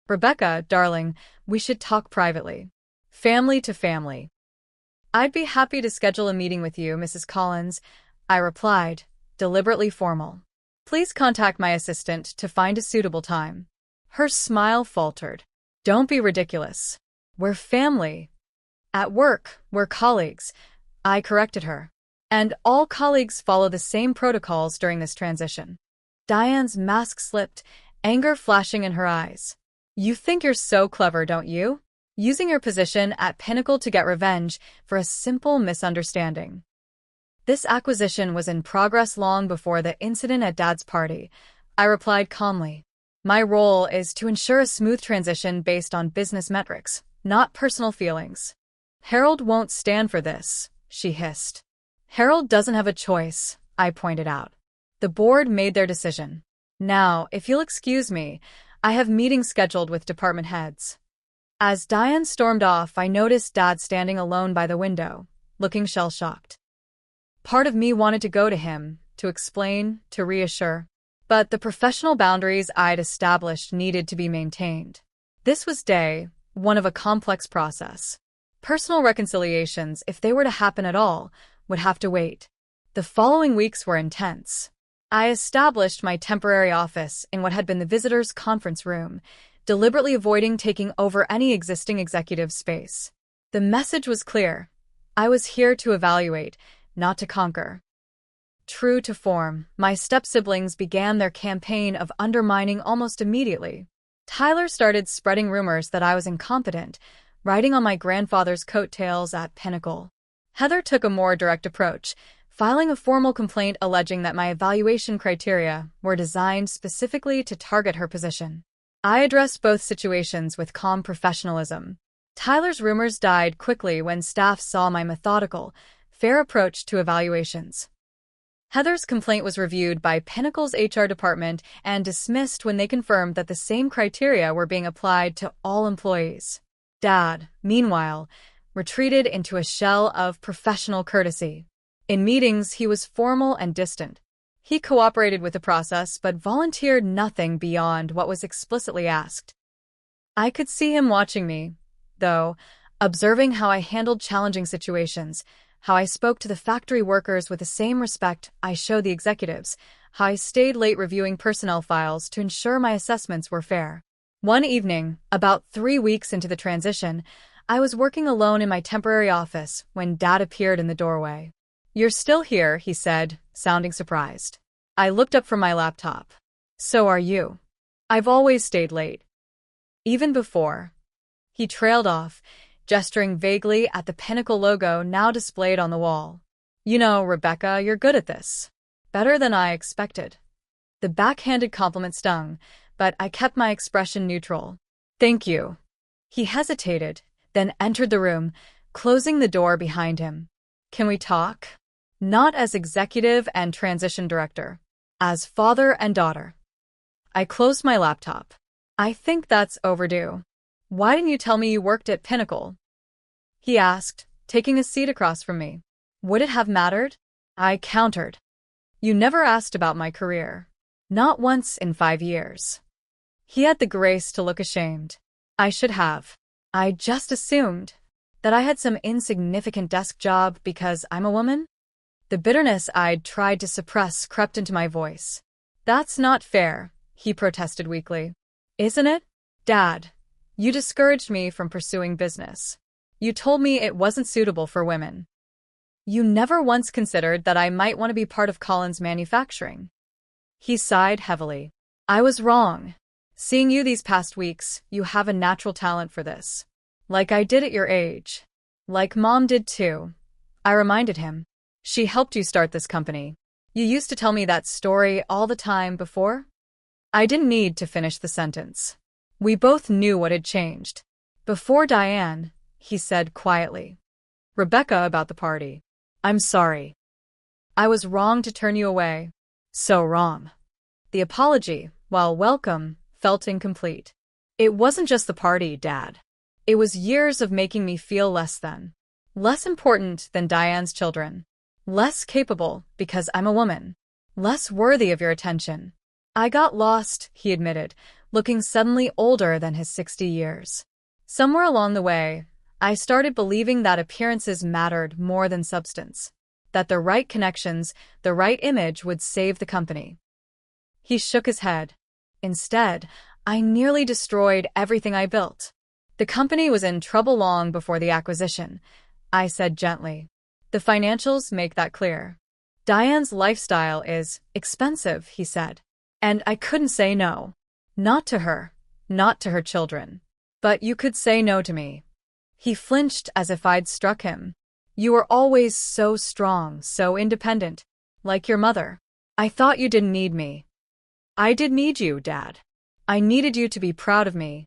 "Rebecca, darling, we should talk privately. Family to family." "I'd be happy to schedule a meeting with you, Mrs. Collins," I replied, deliberately formal. "Please contact my assistant to find a suitable time." Her smile faltered. "Don't be ridiculous. We're family. At work, we're colleagues," I corrected her. "And all colleagues follow the same protocols during this transition." Diane's mask slipped, anger flashing in her eyes. "You think you're so clever, don't you? Using your position at Pinnacle to get revenge for a simple misunderstanding." "This acquisition was in progress long before the incident at Dad's party," I replied calmly. "My role is to ensure a smooth transition based on business metrics, not personal feelings." "Harold won't stand for this," she hissed. "Harold doesn't have a choice," I pointed out. "The board made their decision. Now, if you'll excuse me, I have meetings scheduled with department heads." As Diane stormed off, I noticed Dad standing alone by the window, looking shell-shocked. Part of me wanted to go to him, to explain, to reassure. But the professional boundaries I'd established needed to be maintained. This was day one of a complex process. Personal reconciliations, if they were to happen at all, would have to wait. The following weeks were intense. I established my temporary office in what had been the visitors' conference room, deliberately avoiding taking over any existing executive space. The message was clear. I was here to evaluate, not to conquer. True to form, my step-siblings began their campaign of undermining almost immediately. Tyler started spreading rumors that I was incompetent, riding on my grandfather's coattails at Pinnacle. Heather took a more direct approach, filing a formal complaint alleging that my evaluation criteria were designed specifically to target her position. I addressed both situations with calm professionalism. Tyler's rumors died quickly when staff saw my methodical, fair approach to evaluations. Heather's complaint was reviewed by Pinnacle's HR department and dismissed when they confirmed that the same criteria were being applied to all employees. Dad, meanwhile, retreated into a shell of professional courtesy. In meetings, he was formal and distant. He cooperated with the process but volunteered nothing beyond what was explicitly asked. I could see him watching me, though, observing how I handled challenging situations, how I spoke to the factory workers with the same respect I showed the executives, how I stayed late reviewing personnel files to ensure my assessments were fair. One evening, about 3 weeks into the transition, I was working alone in my temporary office when Dad appeared in the doorway. "You're still here," he said, sounding surprised. I looked up from my laptop. "So are you. I've always stayed late. Even before." He trailed off, gesturing vaguely at the Pinnacle logo now displayed on the wall. "You know, Rebecca, you're good at this. Better than I expected." The backhanded compliment stung, but I kept my expression neutral. "Thank you." He hesitated, then entered the room, closing the door behind him. "Can we talk?" Not as executive and transition director, as father and daughter. I closed my laptop. "I think that's overdue. Why didn't you tell me you worked at Pinnacle?" he asked, taking a seat across from me. "Would it have mattered?" I countered. "You never asked about my career. Not once in 5 years." He had the grace to look ashamed. "I should have. I just assumed that I had some insignificant desk job because I'm a woman?" The bitterness I'd tried to suppress crept into my voice. "That's not fair," he protested weakly. "Isn't it? Dad, you discouraged me from pursuing business. You told me it wasn't suitable for women." You never once considered that I might want to be part of Colin's manufacturing. He sighed heavily. I was wrong. Seeing you these past weeks, you have a natural talent for this. Like I did at your age. Like Mom did too. I reminded him. She helped you start this company. You used to tell me that story all the time before? I didn't need to finish the sentence. We both knew what had changed. Before Diane, he said quietly. Rebecca about the party. I'm sorry. I was wrong to turn you away. So wrong. The apology, while welcome, felt incomplete. It wasn't just the party, Dad. It was years of making me feel less than. Less important than Diane's children. Less capable because I'm a woman. Less worthy of your attention. I got lost, he admitted, looking suddenly older than his 60 years. Somewhere along the way, I started believing that appearances mattered more than substance. That the right connections, the right image would save the company. He shook his head. Instead, I nearly destroyed everything I built. The company was in trouble long before the acquisition, I said gently. The financials make that clear. Diane's lifestyle is expensive, he said. And I couldn't say no. Not to her, not to her children. But you could say no to me. He flinched as if I'd struck him. You were always so strong, so independent. Like your mother. I thought you didn't need me. I did need you, Dad. I needed you to be proud of me.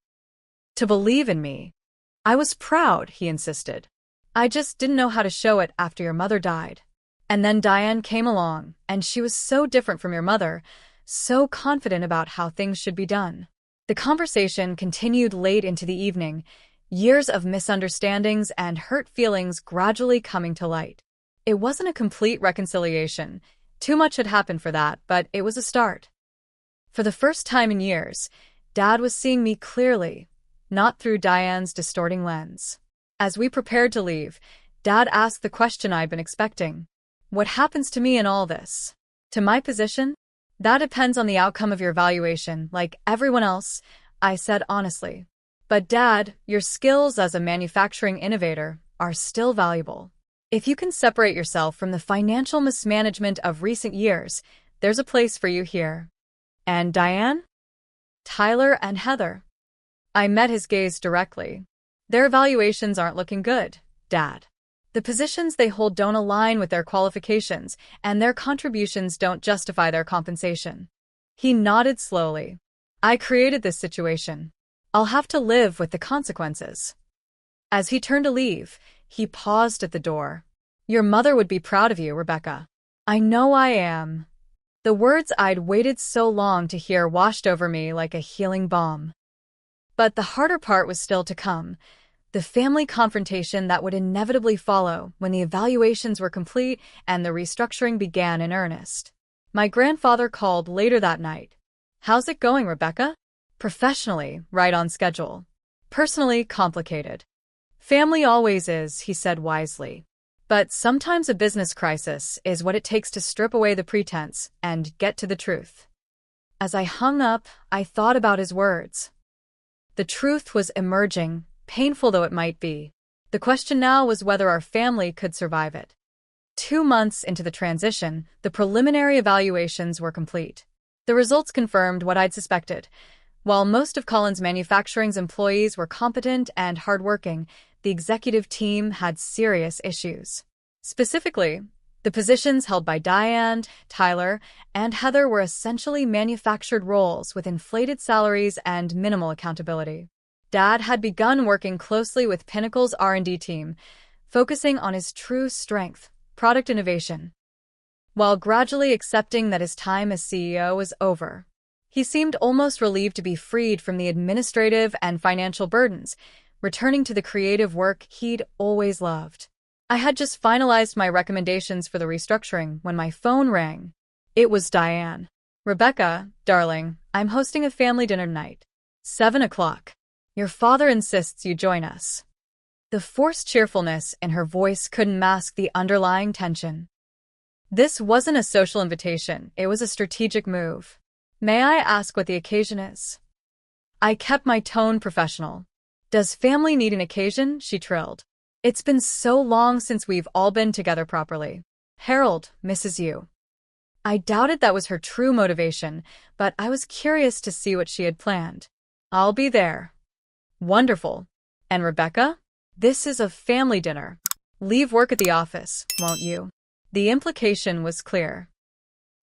To believe in me. I was proud, he insisted. I just didn't know how to show it after your mother died. And then Diane came along, and she was so different from your mother, so confident about how things should be done. The conversation continued late into the evening, years of misunderstandings and hurt feelings gradually coming to light. It wasn't a complete reconciliation. Too much had happened for that, but it was a start. For the first time in years, Dad was seeing me clearly, not through Diane's distorting lens. As we prepared to leave, Dad asked the question I'd been expecting. What happens to me in all this? To my position? That depends on the outcome of your evaluation, like everyone else, I said honestly. But Dad, your skills as a manufacturing innovator are still valuable. If you can separate yourself from the financial mismanagement of recent years, there's a place for you here. And Diane? Tyler and Heather. I met his gaze directly. Their evaluations aren't looking good, Dad. The positions they hold don't align with their qualifications, and their contributions don't justify their compensation. He nodded slowly. I created this situation. I'll have to live with the consequences. As he turned to leave, he paused at the door. Your mother would be proud of you, Rebecca. I know I am. The words I'd waited so long to hear washed over me like a healing balm. But the harder part was still to come. The family confrontation that would inevitably follow when the evaluations were complete and the restructuring began in earnest. My grandfather called later that night. How's it going, Rebecca? Professionally, right on schedule. Personally, complicated. Family always is, he said wisely. But sometimes a business crisis is what it takes to strip away the pretense and get to the truth. As I hung up, I thought about his words. The truth was emerging, painful though it might be. The question now was whether our family could survive it. 2 months into the transition, the preliminary evaluations were complete. The results confirmed what I'd suspected. While most of Colin's Manufacturing's employees were competent and hardworking, the executive team had serious issues. Specifically, the positions held by Diane, Tyler, and Heather were essentially manufactured roles with inflated salaries and minimal accountability. Dad had begun working closely with Pinnacle's R&D team, focusing on his true strength, product innovation. While gradually accepting that his time as CEO was over, he seemed almost relieved to be freed from the administrative and financial burdens, returning to the creative work he'd always loved. I had just finalized my recommendations for the restructuring when my phone rang. It was Diane. Rebecca, darling, I'm hosting a family dinner tonight. 7 o'clock. Your father insists you join us. The forced cheerfulness in her voice couldn't mask the underlying tension. This wasn't a social invitation, it was a strategic move. May I ask what the occasion is? I kept my tone professional. Does family need an occasion? She trilled. It's been so long since we've all been together properly. Harold misses you. I doubted that was her true motivation, but I was curious to see what she had planned. I'll be there. Wonderful. And Rebecca? This is a family dinner. Leave work at the office, won't you? The implication was clear.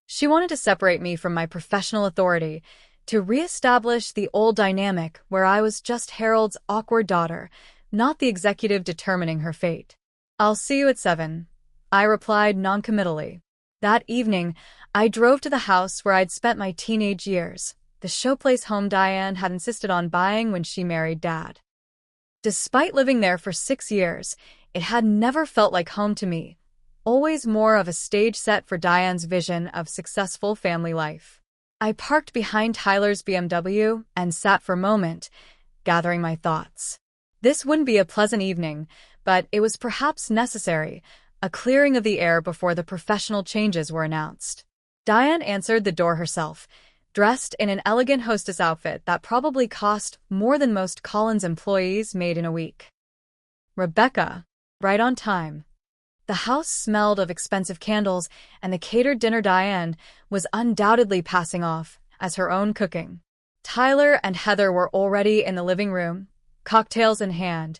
She wanted to separate me from my professional authority, to re-establish the old dynamic where I was just Harold's awkward daughter, not the executive determining her fate. I'll see you at 7, I replied noncommittally. That evening, I drove to the house where I'd spent my teenage years, the showplace home Diane had insisted on buying when she married Dad. Despite living there for 6 years, it had never felt like home to me, always more of a stage set for Diane's vision of successful family life. I parked behind Tyler's BMW and sat for a moment, gathering my thoughts. This wouldn't be a pleasant evening, but it was perhaps necessary, a clearing of the air before the professional changes were announced. Diane answered the door herself, dressed in an elegant hostess outfit that probably cost more than most Collins employees made in a week. Rebecca, right on time. The house smelled of expensive candles, and the catered dinner Diane was undoubtedly passing off as her own cooking. Tyler and Heather were already in the living room, cocktails in hand,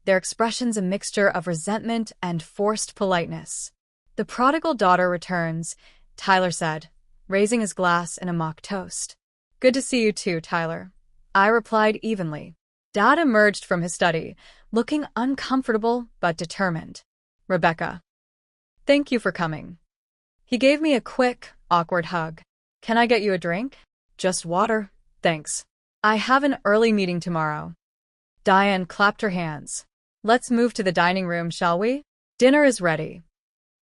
their expressions a mixture of resentment and forced politeness. The prodigal daughter returns, Tyler said, raising his glass in a mock toast. Good to see you too, Tyler. I replied evenly. Dad emerged from his study, looking uncomfortable but determined. Rebecca. Thank you for coming. He gave me a quick, awkward hug. Can I get you a drink? Just water, thanks. I have an early meeting tomorrow. Diane clapped her hands. Let's move to the dining room, shall we? Dinner is ready.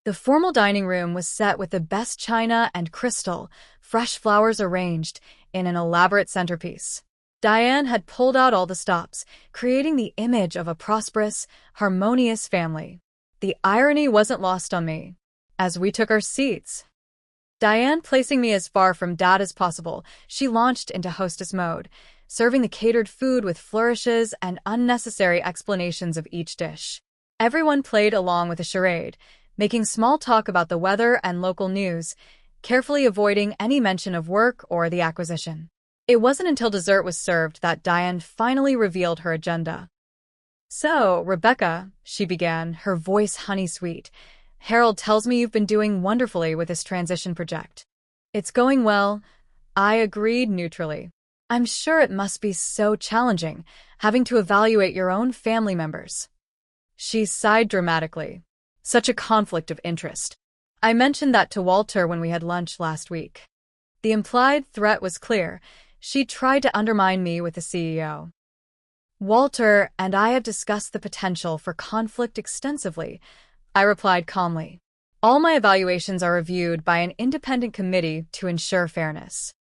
The formal dining room was set with the best china and crystal, fresh flowers arranged in an elaborate centerpiece. Diane had pulled out all the stops, creating the image of a prosperous, harmonious family. The irony wasn't lost on me. As we took our seats, Diane placing me as far from Dad as possible, she launched into hostess mode, serving the catered food with flourishes and unnecessary explanations of each dish. Everyone played along with the charade, making small talk about the weather and local news, carefully avoiding any mention of work or the acquisition. It wasn't until dessert was served that Diane finally revealed her agenda. So, Rebecca, she began, her voice honey-sweet, Harold tells me you've been doing wonderfully with this transition project. It's going well, I agreed neutrally. I'm sure it must be so challenging, having to evaluate your own family members. She sighed dramatically. Such a conflict of interest. I mentioned that to Walter when we had lunch last week. The implied threat was clear. She tried to undermine me with the CEO. Walter and I have discussed the potential for conflict extensively, I replied calmly. All my evaluations are reviewed by an independent committee to ensure fairness.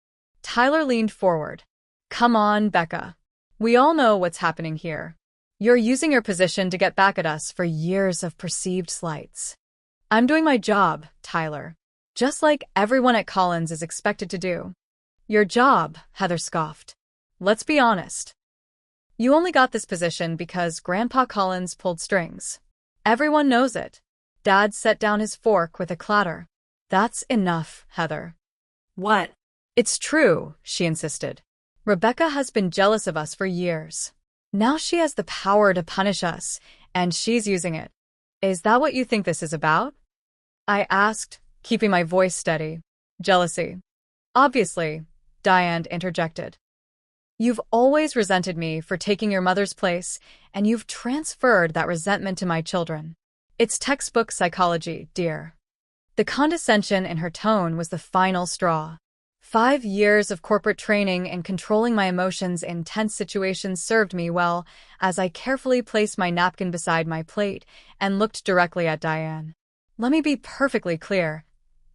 Tyler leaned forward. Come on, Becca. We all know what's happening here. You're using your position to get back at us for years of perceived slights. I'm doing my job, Tyler, just like everyone at Collins is expected to do. Your job, Heather scoffed. Let's be honest. You only got this position because Grandpa Collins pulled strings. Everyone knows it. Dad set down his fork with a clatter. That's enough, Heather. What? It's true, she insisted. Rebecca has been jealous of us for years. Now she has the power to punish us, and she's using it. Is that what you think this is about? I asked, keeping my voice steady. Jealousy. Obviously, Diane interjected. You've always resented me for taking your mother's place, and you've transferred that resentment to my children. It's textbook psychology, dear. The condescension in her tone was the final straw. 5 years of corporate training and controlling my emotions in tense situations served me well as I carefully placed my napkin beside my plate and looked directly at Diane. Let me be perfectly clear,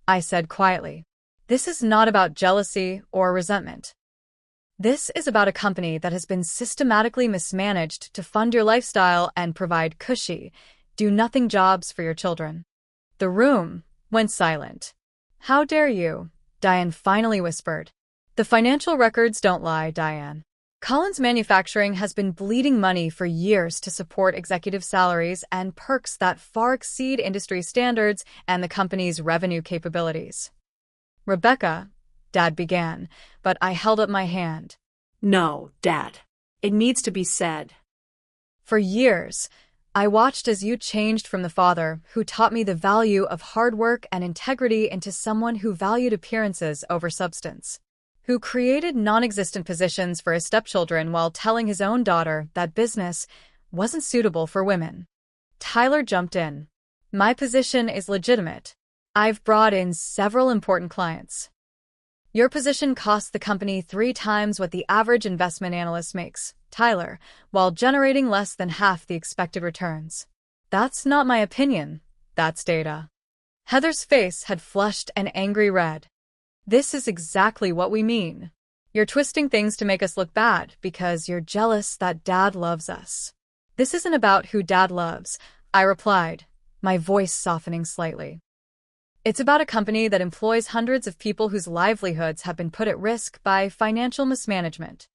I said quietly. This is not about jealousy or resentment. This is about a company that has been systematically mismanaged to fund your lifestyle and provide cushy, do-nothing jobs for your children. The room went silent. How dare you? Diane finally whispered. The financial records don't lie, Diane. Collins Manufacturing has been bleeding money for years to support executive salaries and perks that far exceed industry standards and the company's revenue capabilities. Rebecca, Dad began, but I held up my hand. No, Dad. It needs to be said. For years, I watched as you changed from the father who taught me the value of hard work and integrity into someone who valued appearances over substance, who created non-existent positions for his stepchildren while telling his own daughter that business wasn't suitable for women. Tyler jumped in. My position is legitimate. I've brought in several important clients. Your position costs the company 3 times what the average investment analyst makes, Tyler, while generating less than half the expected returns. That's not my opinion. That's data. Heather's face had flushed an angry red. This is exactly what we mean. You're twisting things to make us look bad because you're jealous that Dad loves us. This isn't about who Dad loves, I replied, my voice softening slightly. It's about a company that employs hundreds of people whose livelihoods have been put at risk by financial mismanagement.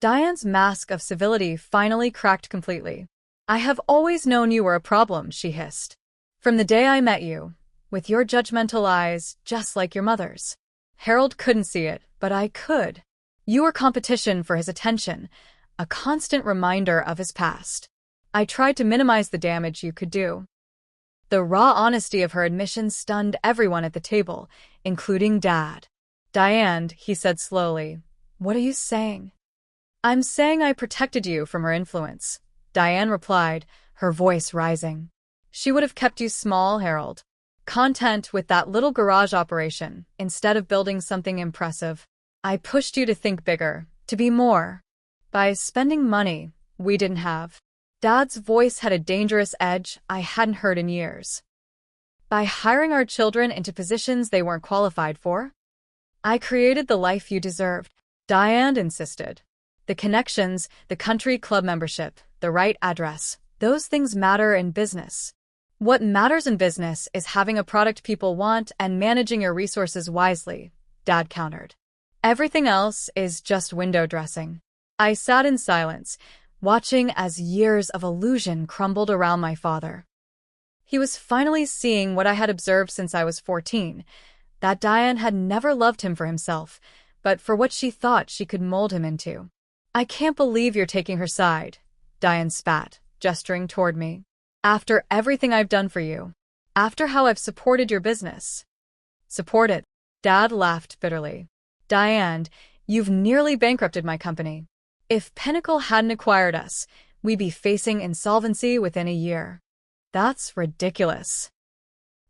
Diane's mask of civility finally cracked completely. I have always known you were a problem, she hissed. From the day I met you, with your judgmental eyes just like your mother's. Harold couldn't see it, but I could. You were competition for his attention, a constant reminder of his past. I tried to minimize the damage you could do. The raw honesty of her admission stunned everyone at the table, including Dad. Diane, he said slowly, what are you saying? I'm saying I protected you from her influence, Diane replied, her voice rising. She would have kept you small, Harold. Content with that little garage operation, instead of building something impressive. I pushed you to think bigger, to be more. By spending money we didn't have. Dad's voice had a dangerous edge I hadn't heard in years. By hiring our children into positions they weren't qualified for? I created the life you deserved, Diane insisted. The connections, the country club membership, the right address, those things matter in business. What matters in business is having a product people want and managing your resources wisely, Dad countered. Everything else is just window dressing. I sat in silence, watching as years of illusion crumbled around my father. He was finally seeing what I had observed since I was 14, that Diane had never loved him for himself, but for what she thought she could mold him into. I can't believe you're taking her side, Diane spat, gesturing toward me. After everything I've done for you. After how I've supported your business. Supported? Dad laughed bitterly. Diane, you've nearly bankrupted my company. If Pinnacle hadn't acquired us, we'd be facing insolvency within a year. That's ridiculous.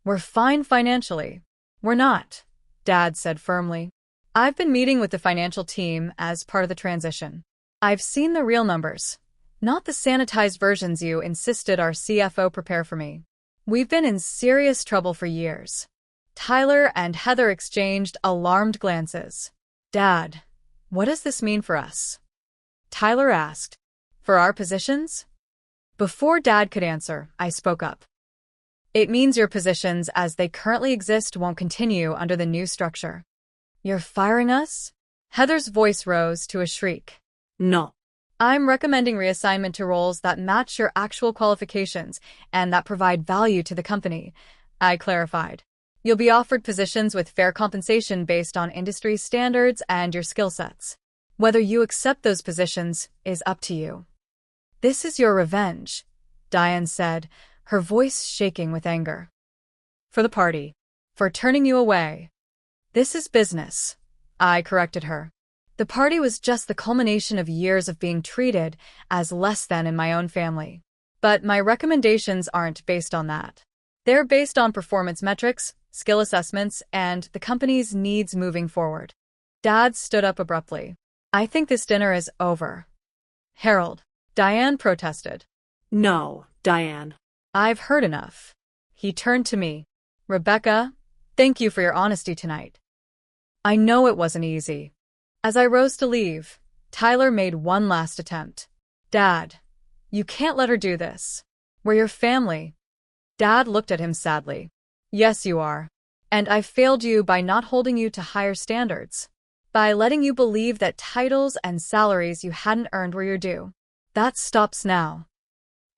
We're fine financially. We're not, Dad said firmly. I've been meeting with the financial team as part of the transition. I've seen the real numbers, not the sanitized versions you insisted our CFO prepare for me. We've been in serious trouble for years. Tyler and Heather exchanged alarmed glances. Dad, what does this mean for us? Tyler asked. For our positions? Before Dad could answer, I spoke up. It means your positions as they currently exist won't continue under the new structure. You're firing us? Heather's voice rose to a shriek. No. I'm recommending reassignment to roles that match your actual qualifications and that provide value to the company, I clarified. You'll be offered positions with fair compensation based on industry standards and your skill sets. Whether you accept those positions is up to you. This is your revenge, Diane said, her voice shaking with anger. For the party. For turning you away. This is business, I corrected her. The party was just the culmination of years of being treated as less than in my own family. But my recommendations aren't based on that. They're based on performance metrics, skill assessments, and the company's needs moving forward. Dad stood up abruptly. I think this dinner is over. Harold, Diane protested. No, Diane. I've heard enough. He turned to me. Rebecca, thank you for your honesty tonight. I know it wasn't easy. As I rose to leave, Tyler made one last attempt. Dad, you can't let her do this. We're your family. Dad looked at him sadly. Yes, you are. And I failed you by not holding you to higher standards. by letting you believe that titles and salaries you hadn't earned were your due. That stops now.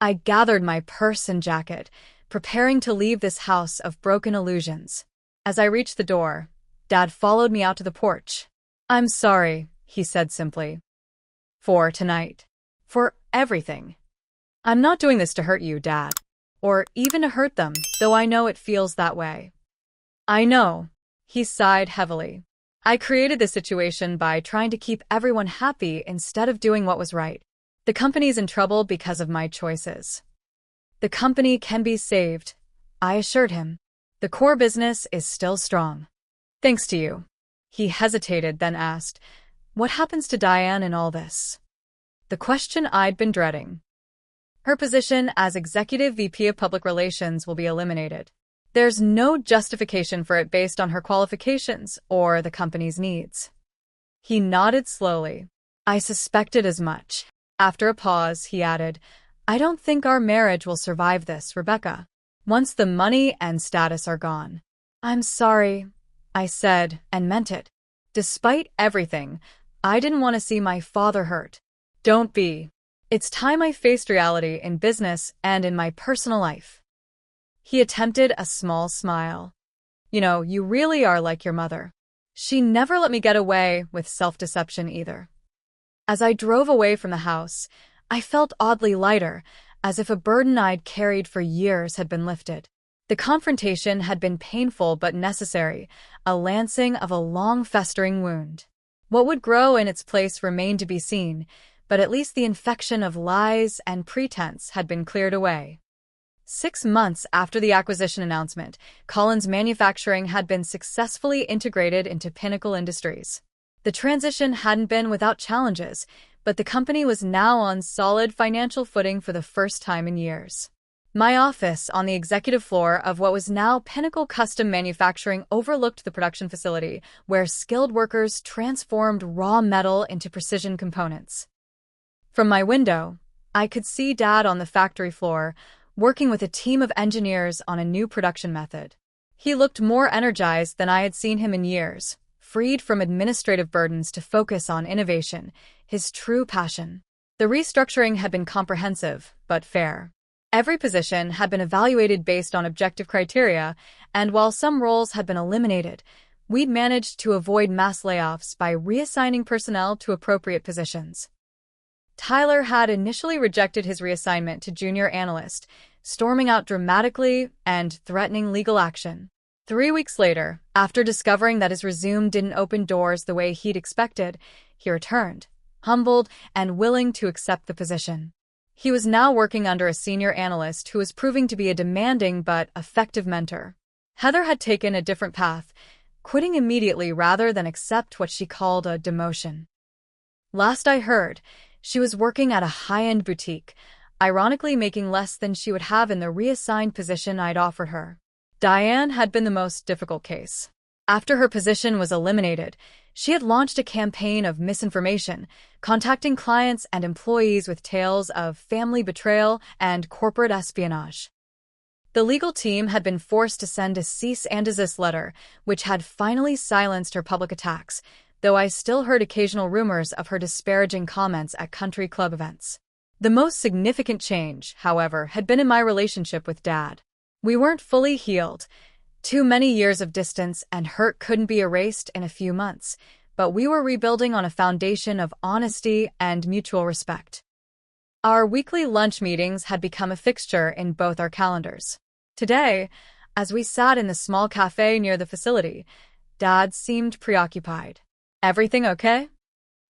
I gathered my purse and jacket, preparing to leave this house of broken illusions. As I reached the door, Dad followed me out to the porch. "I'm sorry," he said simply. "For tonight. For everything. I'm not doing this to hurt you, Dad. Or even to hurt them, though I know it feels that way." "I know." He sighed heavily. "I created this situation by trying to keep everyone happy instead of doing what was right. The company's in trouble because of my choices." "The company can be saved," I assured him. "The core business is still strong. Thanks to you." He hesitated, then asked, "What happens to Diane in all this?" The question I'd been dreading. "Her position as Executive VP of Public Relations will be eliminated. There's no justification for it based on her qualifications or the company's needs." He nodded slowly. "I suspected as much." After a pause, he added, "I don't think our marriage will survive this, Rebecca, once the money and status are gone." "I'm sorry," I said, and meant it. Despite everything, I didn't want to see my father hurt. "Don't be. It's time I faced reality in business and in my personal life." He attempted a small smile. "You know, you really are like your mother. She never let me get away with self-deception either." As I drove away from the house, I felt oddly lighter, as if a burden I'd carried for years had been lifted. The confrontation had been painful but necessary, a lancing of a long festering wound. What would grow in its place remained to be seen, but at least the infection of lies and pretense had been cleared away. 6 months after the acquisition announcement, Collins Manufacturing had been successfully integrated into Pinnacle Industries. The transition hadn't been without challenges, but the company was now on solid financial footing for the first time in years. My office on the executive floor of what was now Pinnacle Custom Manufacturing overlooked the production facility, where skilled workers transformed raw metal into precision components. From my window, I could see Dad on the factory floor, working with a team of engineers on a new production method. He looked more energized than I had seen him in years, freed from administrative burdens to focus on innovation, his true passion. The restructuring had been comprehensive, but fair. Every position had been evaluated based on objective criteria, and while some roles had been eliminated, we'd managed to avoid mass layoffs by reassigning personnel to appropriate positions. Tyler had initially rejected his reassignment to junior analyst, storming out dramatically and threatening legal action. 3 weeks later, after discovering that his resume didn't open doors the way he'd expected, he returned, humbled and willing to accept the position. He was now working under a senior analyst who was proving to be a demanding but effective mentor. Heather had taken a different path, quitting immediately rather than accept what she called a demotion. Last I heard, she was working at a high-end boutique, ironically making less than she would have in the reassigned position I'd offered her. Diane had been the most difficult case. After her position was eliminated, she had launched a campaign of misinformation, contacting clients and employees with tales of family betrayal and corporate espionage. The legal team had been forced to send a cease and desist letter, which had finally silenced her public attacks, though I still heard occasional rumors of her disparaging comments at country club events. The most significant change, however, had been in my relationship with Dad. We weren't fully healed. Too many years of distance and hurt couldn't be erased in a few months, but we were rebuilding on a foundation of honesty and mutual respect. Our weekly lunch meetings had become a fixture in both our calendars. Today, as we sat in the small cafe near the facility, Dad seemed preoccupied. "Everything okay?"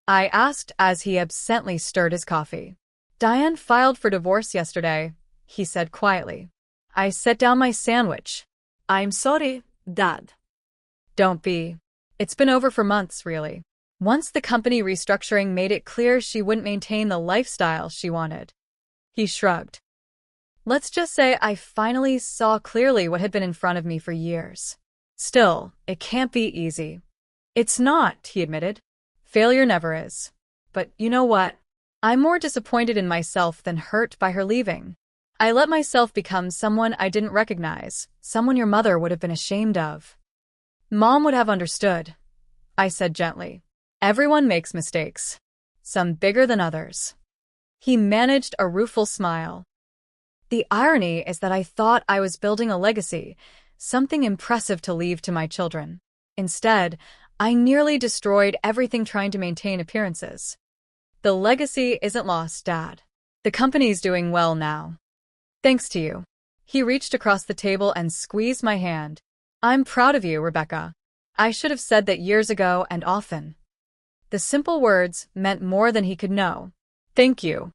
I asked as he absently stirred his coffee. "Diane filed for divorce yesterday," he said quietly. I set down my sandwich. "I'm sorry, Dad." "Don't be. It's been over for months, really. Once the company restructuring made it clear she wouldn't maintain the lifestyle she wanted." He shrugged. "Let's just say I finally saw clearly what had been in front of me for years. Still, it can't be easy." "It's not," he admitted. "Failure never is. But you know what? I'm more disappointed in myself than hurt by her leaving. I let myself become someone I didn't recognize, someone your mother would have been ashamed of." "Mom would have understood," I said gently. Everyone makes mistakes, some bigger than others. He managed a rueful smile. The irony is that I thought I was building a legacy, something impressive to leave to my children. Instead, I nearly destroyed everything trying to maintain appearances. The legacy isn't lost, Dad. The company's doing well now. Thanks to you. He reached across the table and squeezed my hand. I'm proud of you, Rebecca. I should have said that years ago and often. The simple words meant more than he could know. Thank you.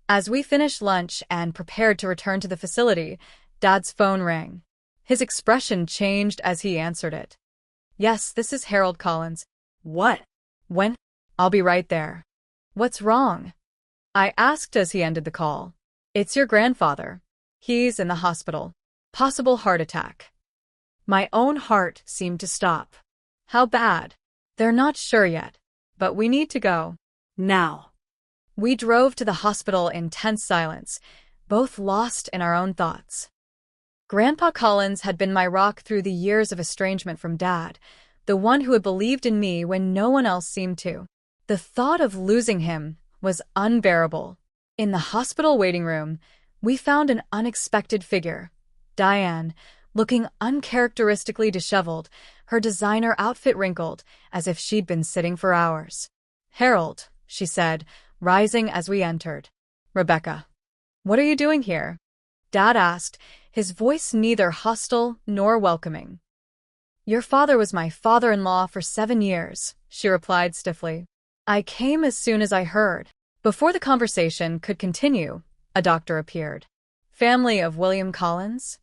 As we finished lunch and prepared to return to the facility, Dad's phone rang. His expression changed as he answered it. Yes, this is Harold Collins. What? When? I'll be right there. What's wrong? I asked as he ended the call. It's your grandfather. He's in the hospital. Possible heart attack. My own heart seemed to stop. How bad? They're not sure yet, but we need to go. Now. We drove to the hospital in tense silence, both lost in our own thoughts. Grandpa Collins had been my rock through the years of estrangement from Dad, the one who had believed in me when no one else seemed to. The thought of losing him was unbearable. In the hospital waiting room, we found an unexpected figure, Diane, looking uncharacteristically disheveled, her designer outfit wrinkled, as if she'd been sitting for hours. Harold, she said, rising as we entered. Rebecca, what are you doing here? Dad asked, his voice neither hostile nor welcoming. Your father was my father-in-law for 7 years, she replied stiffly. I came as soon as I heard. Before the conversation could continue, a doctor appeared. Family of William Collins?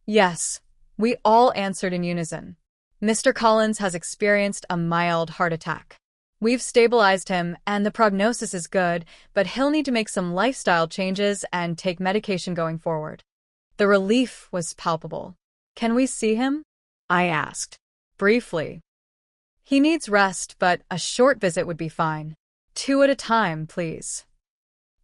Yes, we all answered in unison. Mr. Collins has experienced a mild heart attack. We've stabilized him and the prognosis is good, but he'll need to make some lifestyle changes and take medication going forward. The relief was palpable. Can we see him? I asked. Briefly. He needs rest, but a short visit would be fine. 2 at a time, please.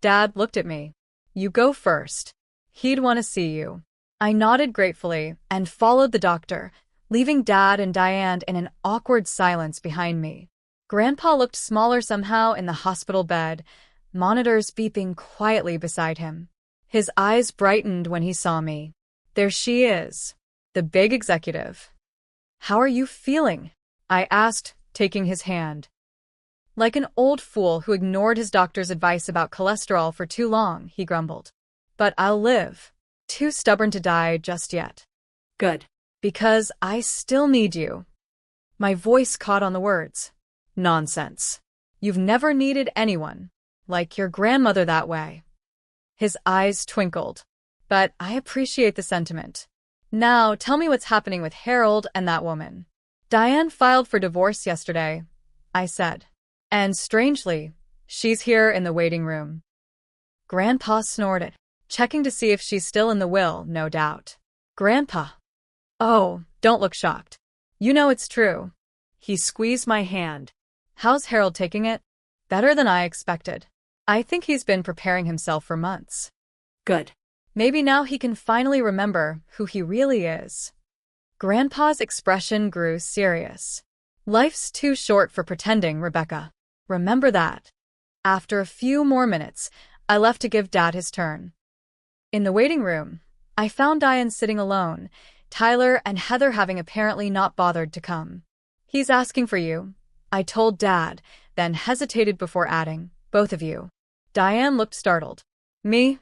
Dad looked at me. You go first. He'd want to see you. I nodded gratefully and followed the doctor, leaving Dad and Diane in an awkward silence behind me. Grandpa looked smaller somehow in the hospital bed, monitors beeping quietly beside him. His eyes brightened when he saw me. There she is, the big executive. How are you feeling? I asked, taking his hand. Like an old fool who ignored his doctor's advice about cholesterol for too long, he grumbled. But I'll live. Too stubborn to die just yet. Good. Because I still need you. My voice caught on the words. Nonsense. You've never needed anyone, like your grandmother that way. His eyes twinkled. But I appreciate the sentiment. Now tell me what's happening with Harold and that woman. Diane filed for divorce yesterday, I said. And strangely, she's here in the waiting room. Grandpa snorted, checking to see if she's still in the will, no doubt. Grandpa. Oh, don't look shocked. You know it's true. He squeezed my hand. How's Harold taking it? Better than I expected. I think he's been preparing himself for months. Good. Maybe now he can finally remember who he really is. Grandpa's expression grew serious. Life's too short for pretending, Rebecca. Remember that. After a few more minutes, I left to give Dad his turn. In the waiting room, I found Diane sitting alone, Tyler and Heather having apparently not bothered to come. He's asking for you, I told Dad, then hesitated before adding, both of you. Diane looked startled. Me?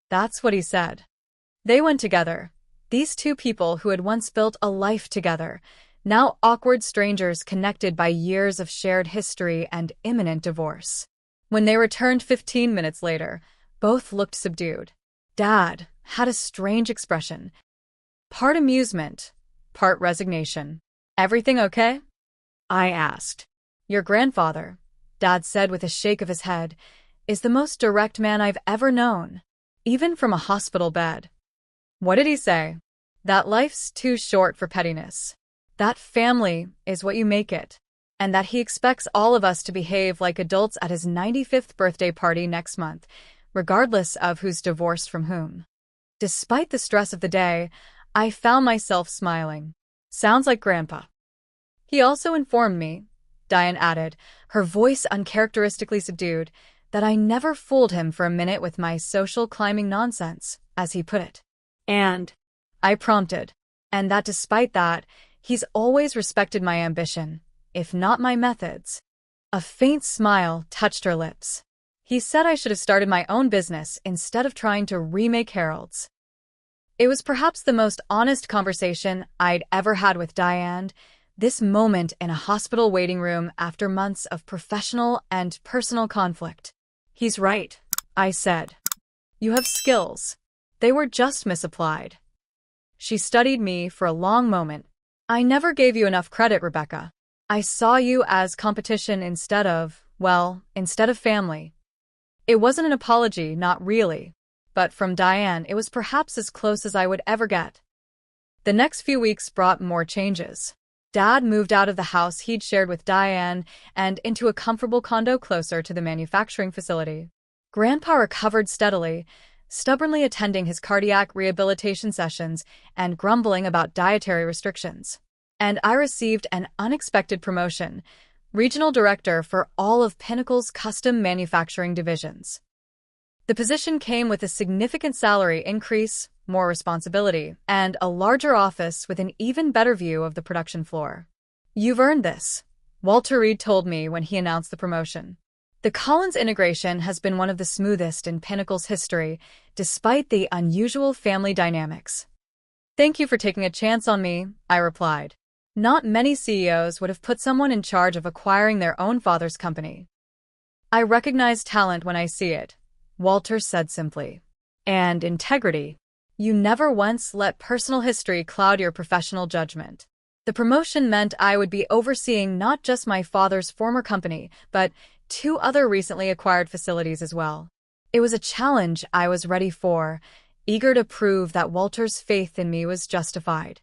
That's what he said. They went together. These two people who had once built a life together, now awkward strangers connected by years of shared history and imminent divorce. When they returned 15 minutes later, both looked subdued. Dad had a strange expression. Part amusement, part resignation. Everything okay? I asked. Your grandfather, Dad said with a shake of his head, is the most direct man I've ever known, even from a hospital bed. What did he say? That life's too short for pettiness. That family is what you make it. And that he expects all of us to behave like adults at his 95th birthday party next month, regardless of who's divorced from whom. Despite the stress of the day, I found myself smiling. Sounds like Grandpa. He also informed me, Diane added, her voice uncharacteristically subdued, that I never fooled him for a minute with my social climbing nonsense, as he put it. And I prompted. And that despite that, he's always respected my ambition, if not my methods. A faint smile touched her lips. He said I should have started my own business instead of trying to remake Harold's. It was perhaps the most honest conversation I'd ever had with Diane, this moment in a hospital waiting room after months of professional and personal conflict. he's right, I said. You have skills. They were just misapplied. She studied me for a long moment. I never gave you enough credit, Rebecca. I saw you as competition instead of family. It wasn't an apology, not really. But from Diane, it was perhaps as close as I would ever get. The next few weeks brought more changes. Dad moved out of the house he'd shared with Diane and into a comfortable condo closer to the manufacturing facility. Grandpa recovered steadily, stubbornly attending his cardiac rehabilitation sessions and grumbling about dietary restrictions. And I received an unexpected promotion, regional director for all of Pinnacle's custom manufacturing divisions. The position came with a significant salary increase, more responsibility, and a larger office with an even better view of the production floor. You've earned this, Walter Reed told me when he announced the promotion. The Collins integration has been one of the smoothest in Pinnacle's history, despite the unusual family dynamics. Thank you for taking a chance on me, I replied. Not many CEOs would have put someone in charge of acquiring their own father's company. I recognize talent when I see it, Walter said simply. And integrity. You never once let personal history cloud your professional judgment. The promotion meant I would be overseeing not just my father's former company, but 2 other recently acquired facilities as well. It was a challenge I was ready for, eager to prove that Walter's faith in me was justified.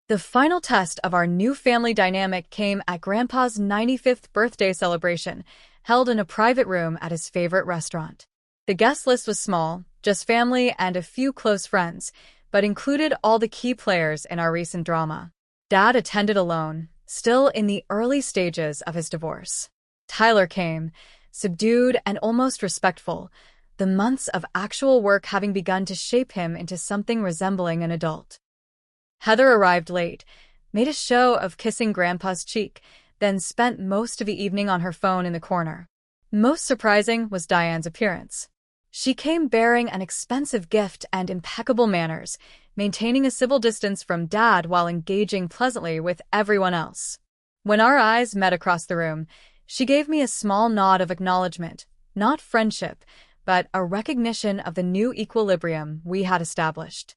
The final test of our new family dynamic came at Grandpa's 95th birthday celebration, held in a private room at his favorite restaurant. The guest list was small, just family and a few close friends, but included all the key players in our recent drama. Dad attended alone, still in the early stages of his divorce. Tyler came, subdued and almost respectful, the months of actual work having begun to shape him into something resembling an adult. Heather arrived late, made a show of kissing Grandpa's cheek, then spent most of the evening on her phone in the corner. Most surprising was Diane's appearance. She came bearing an expensive gift and impeccable manners, maintaining a civil distance from Dad while engaging pleasantly with everyone else. When our eyes met across the room, she gave me a small nod of acknowledgement, not friendship, but a recognition of the new equilibrium we had established.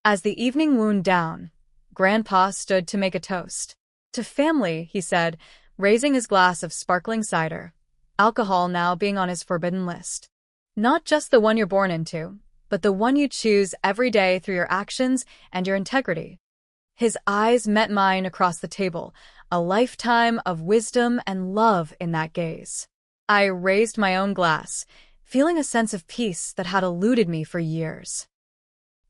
As the evening wound down, Grandpa stood to make a toast. To family, he said, raising his glass of sparkling cider, alcohol now being on his forbidden list. Not just the one you're born into, but the one you choose every day through your actions and your integrity. His eyes met mine across the table, a lifetime of wisdom and love in that gaze. I raised my own glass, feeling a sense of peace that had eluded me for years.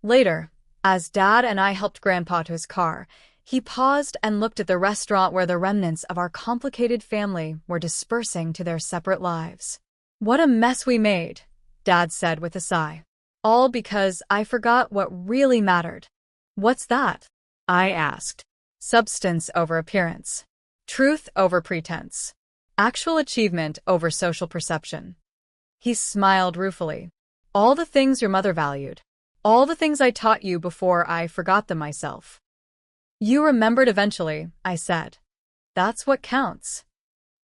Later, as Dad and I helped Grandpa to his car, he paused and looked at the restaurant where the remnants of our complicated family were dispersing to their separate lives. What a mess we made, Dad said with a sigh. All because I forgot what really mattered. What's that? I asked. Substance over appearance. Truth over pretense. Actual achievement over social perception. He smiled ruefully. All the things your mother valued. All the things I taught you before I forgot them myself. You remembered eventually, I said. That's what counts.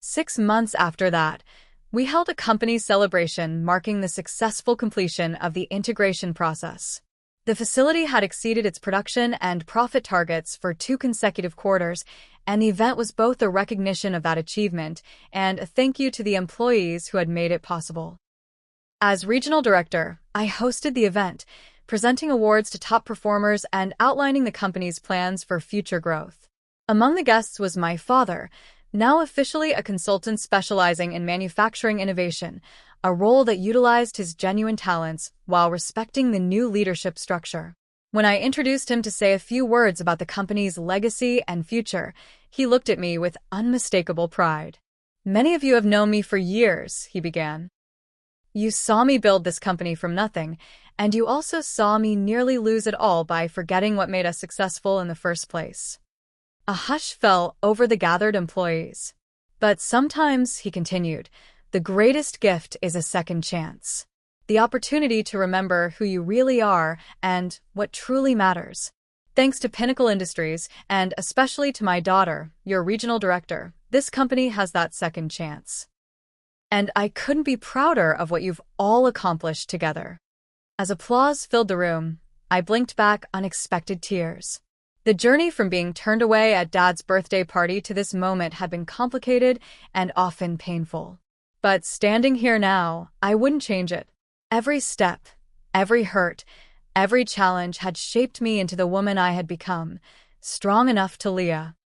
6 months after that, we held a company celebration marking the successful completion of the integration process. The facility had exceeded its production and profit targets for 2 consecutive quarters, and the event was both a recognition of that achievement and a thank you to the employees who had made it possible. As regional director, I hosted the event, presenting awards to top performers and outlining the company's plans for future growth. Among the guests was my father, now officially a consultant specializing in manufacturing innovation, a role that utilized his genuine talents while respecting the new leadership structure. When I introduced him to say a few words about the company's legacy and future, he looked at me with unmistakable pride. "Many of you have known me for years," he began. "You saw me build this company from nothing, and you also saw me nearly lose it all by forgetting what made us successful in the first place." A hush fell over the gathered employees. "But sometimes," he continued, "the greatest gift is a second chance. The opportunity to remember who you really are and what truly matters. Thanks to Pinnacle Industries, and especially to my daughter, your regional director, this company has that second chance. And I couldn't be prouder of what you've all accomplished together." As applause filled the room, I blinked back unexpected tears. The journey from being turned away at Dad's birthday party to this moment had been complicated and often painful. But standing here now, I wouldn't change it. Every step, every hurt, every challenge had shaped me into the woman I had become, strong enough to Leah.